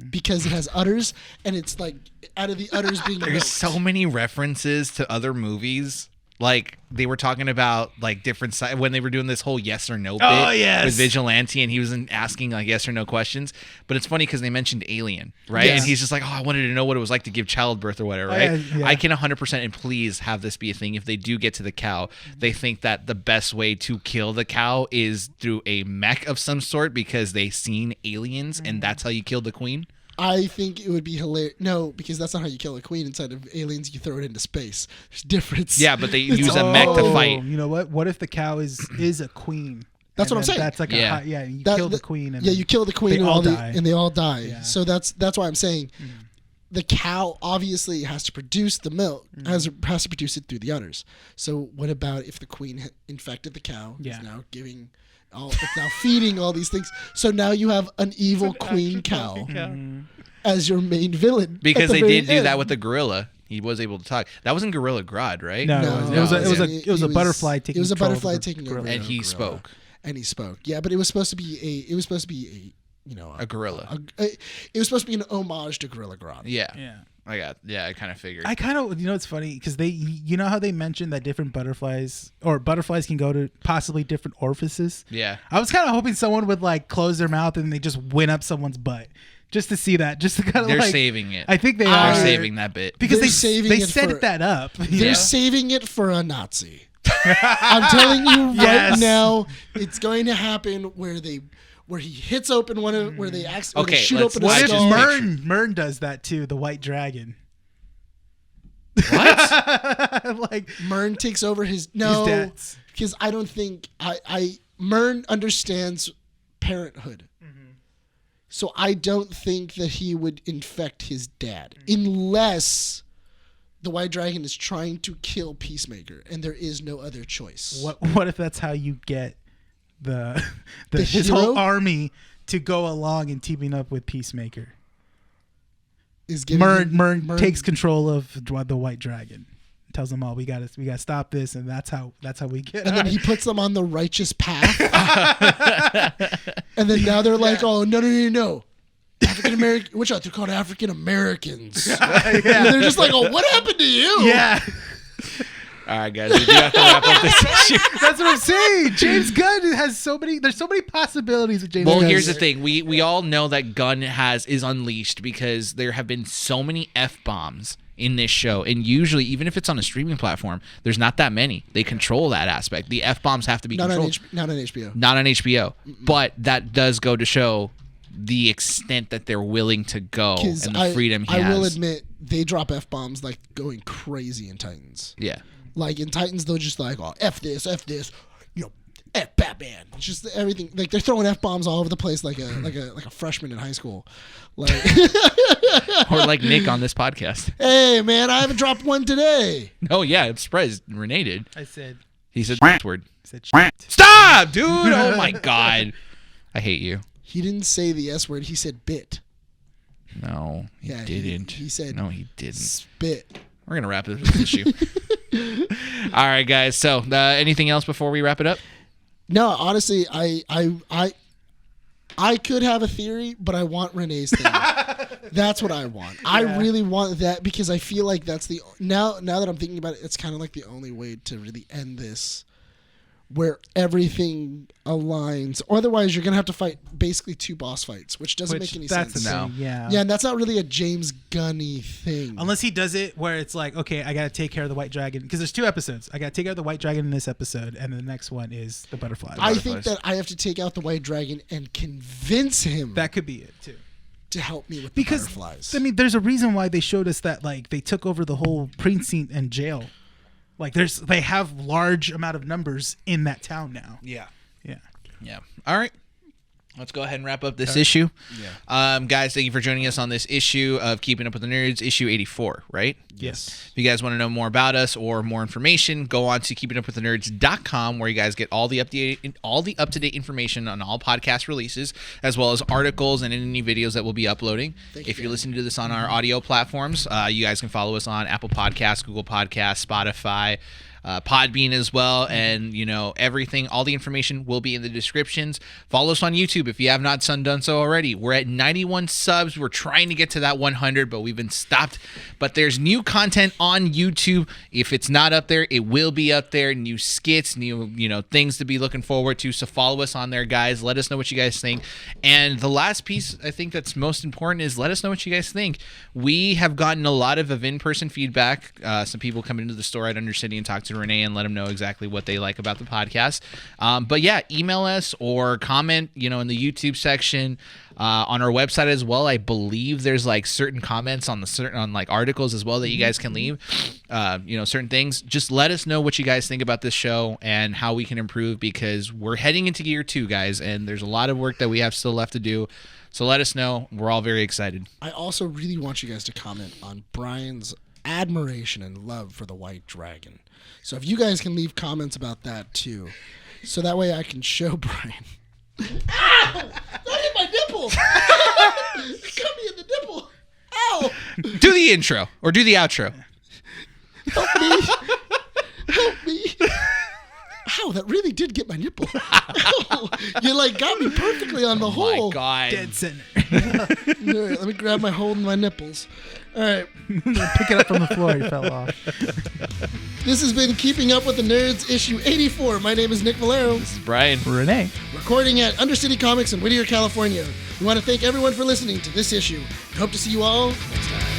because it has udders, and it's like out of the udders being There's milked. so many references to other movies. Like they were talking about like different when they were doing this whole yes or no bit with Vigilante, and he was asking like yes or no questions. But it's funny because they mentioned Alien, right? Yes. And he's just like, oh, I wanted to know what it was like to give childbirth or whatever, right? Yeah. I can 100% and please have this be a thing. If they do get to the cow, they think that the best way to kill the cow is through a mech of some sort because they've seen aliens, and that's how you kill the queen. I think it would be hilarious. No, because that's not how you kill a queen. Inside of Aliens, you throw it into space. There's a difference. Yeah, but they use a mech to fight. You know what? What if the cow is a queen? That's what I'm saying. That's like you kill the queen. And you kill the queen, they all die. and they all die. Yeah. So that's why I'm saying the cow obviously has to produce the milk, has to produce it through the udders. So what about if the queen infected the cow? Yeah. Is now giving. It's now feeding all these things. So now you have an evil queen cow as your main villain. Because at the they very did do end. that with the gorilla. He was able to talk. That wasn't Gorilla Grodd, right? No, it was a butterfly taking. It was a control butterfly of the taking over, gorilla. And he gorilla. spoke. And he spoke. Yeah, but it was supposed to be A gorilla. It was supposed to be an homage to Gorilla Grodd. Yeah. Yeah. I kind of figured. I kind of, it's funny because how they mentioned that different butterflies can go to possibly different orifices. Yeah. I was kind of hoping someone would like close their mouth and they just went up someone's butt just to see that, just to kind of They're like. saving it. I think they They're are saving that bit. because They're they saving it set for- that up. They're saving it for a Nazi. I'm telling you right Yes. now, it's going to happen where he hits open one of where they accidentally shoot open a What if skull. Mern does that too? The White Dragon. What? Like Mern takes over his debts. because I don't think Mern understands parenthood. So I don't think that he would infect his dad unless the White Dragon is trying to kill Peacemaker and there is no other choice. What if that's how you get his hero? whole army to go along and teaming up with Peacemaker? Is giving Mern takes control of the White Dragon. Tells them all we got to stop this, and that's how we get. And then he puts them on the righteous path. And then now they're like, oh no. African American, which are they're called African Americans. And they're just like, oh, what happened to you? Yeah. All right, guys. We do have to wrap up this issue. That's what I'm saying. James Gunn has there's so many possibilities with James Gunn. Well, here's the thing. We all know that Gunn is unleashed because there have been so many F-bombs in this show. And usually, even if it's on a streaming platform, there's not that many. They control that aspect. The F-bombs have to be controlled. Not on HBO. Not on HBO. But that does go to show the extent that they're willing to go and the freedom he has. I will admit, they drop F-bombs like going crazy in Titans. Yeah. Like in Titans, they'll just like, oh, F this, F Batman. It's just everything. Like they're throwing F-bombs all over the place, like a freshman in high school. Like, or like Nick on this podcast. Hey man, I haven't dropped one today. Oh yeah, I'm surprised Renee did. He said word. Stop, dude! Oh my god, I hate you. He didn't say the S word. He said bit. No, he didn't. He said no, he didn't. Spit. We're gonna wrap this issue. All right, guys. So, anything else before we wrap it up? No, honestly, I could have a theory, but I want Renee's theory. That's what I want. Yeah. I really want that because I feel like that's now that I'm thinking about it, it's kind of like the only way to really end this, where everything aligns. Otherwise, you're gonna have to fight basically two boss fights, which doesn't make any sense. No. Yeah, and that's not really a James Gunny thing. Unless he does it where it's like, okay, I gotta take care of the White Dragon because there's 2 episodes. I gotta take care of the White Dragon in this episode, and the next one is the butterfly. I think that I have to take out the White Dragon and convince him. That could be it too. To help me with the butterflies. I mean, there's a reason why they showed us that like they took over the whole precinct and jail. Like they have large amount of numbers in that town now. Yeah. Yeah. Yeah. All right. let's go ahead and wrap up this issue. Yeah. Guys, thank you for joining us on this issue of Keeping Up with the Nerds, issue 84, right? Yes. If you guys want to know more about us or more information, go on to keepingupwiththenerds.com, where you guys get all the up-to-date information on all podcast releases, as well as articles and any videos that we'll be uploading. If you're listening to this on our audio platforms, you guys can follow us on Apple Podcasts, Google Podcasts, Spotify, Podbean as well, and everything, all the information will be in the descriptions. Follow us on YouTube if you have not done so already. We're at 91 subs. We're trying to get to that 100, but we've been stopped. But there's new content on YouTube. If it's not up there, it will be up there. New skits, new things to be looking forward to. So follow us on there, guys. Let us know what you guys think. And the last piece I think that's most important is let us know what you guys think. We have gotten a lot of in-person feedback. Some people come into the store at Undercity and talk to Renee and let them know exactly what they like about the podcast. But yeah, email us or comment, in the YouTube section, on our website as well. I believe there's like certain comments on articles as well that you guys can leave, certain things. Just let us know what you guys think about this show and how we can improve, because we're heading into year 2, guys, and there's a lot of work that we have still left to do. So let us know. We're all very excited. I also really want you guys to comment on Brian's admiration and love for the White Dragon. So if you guys can leave comments about that too, so that way I can show Brian. Ow! That hit my nipple! It cut me in the nipple! Ow! Do the intro or do the outro. Help me! Help me! Ow, that really did get my nipple. Ow, you got me perfectly on the hole. Oh my God. Dead center. All right, let me grab my hole in my nipples. All right. Pick it up from the floor. You fell off. This has been Keeping Up with the Nerds, issue 84. My name is Nick Valero. This is Brian. Renee. Recording at Undercity Comics in Whittier, California. We want to thank everyone for listening to this issue. We hope to see you all next time.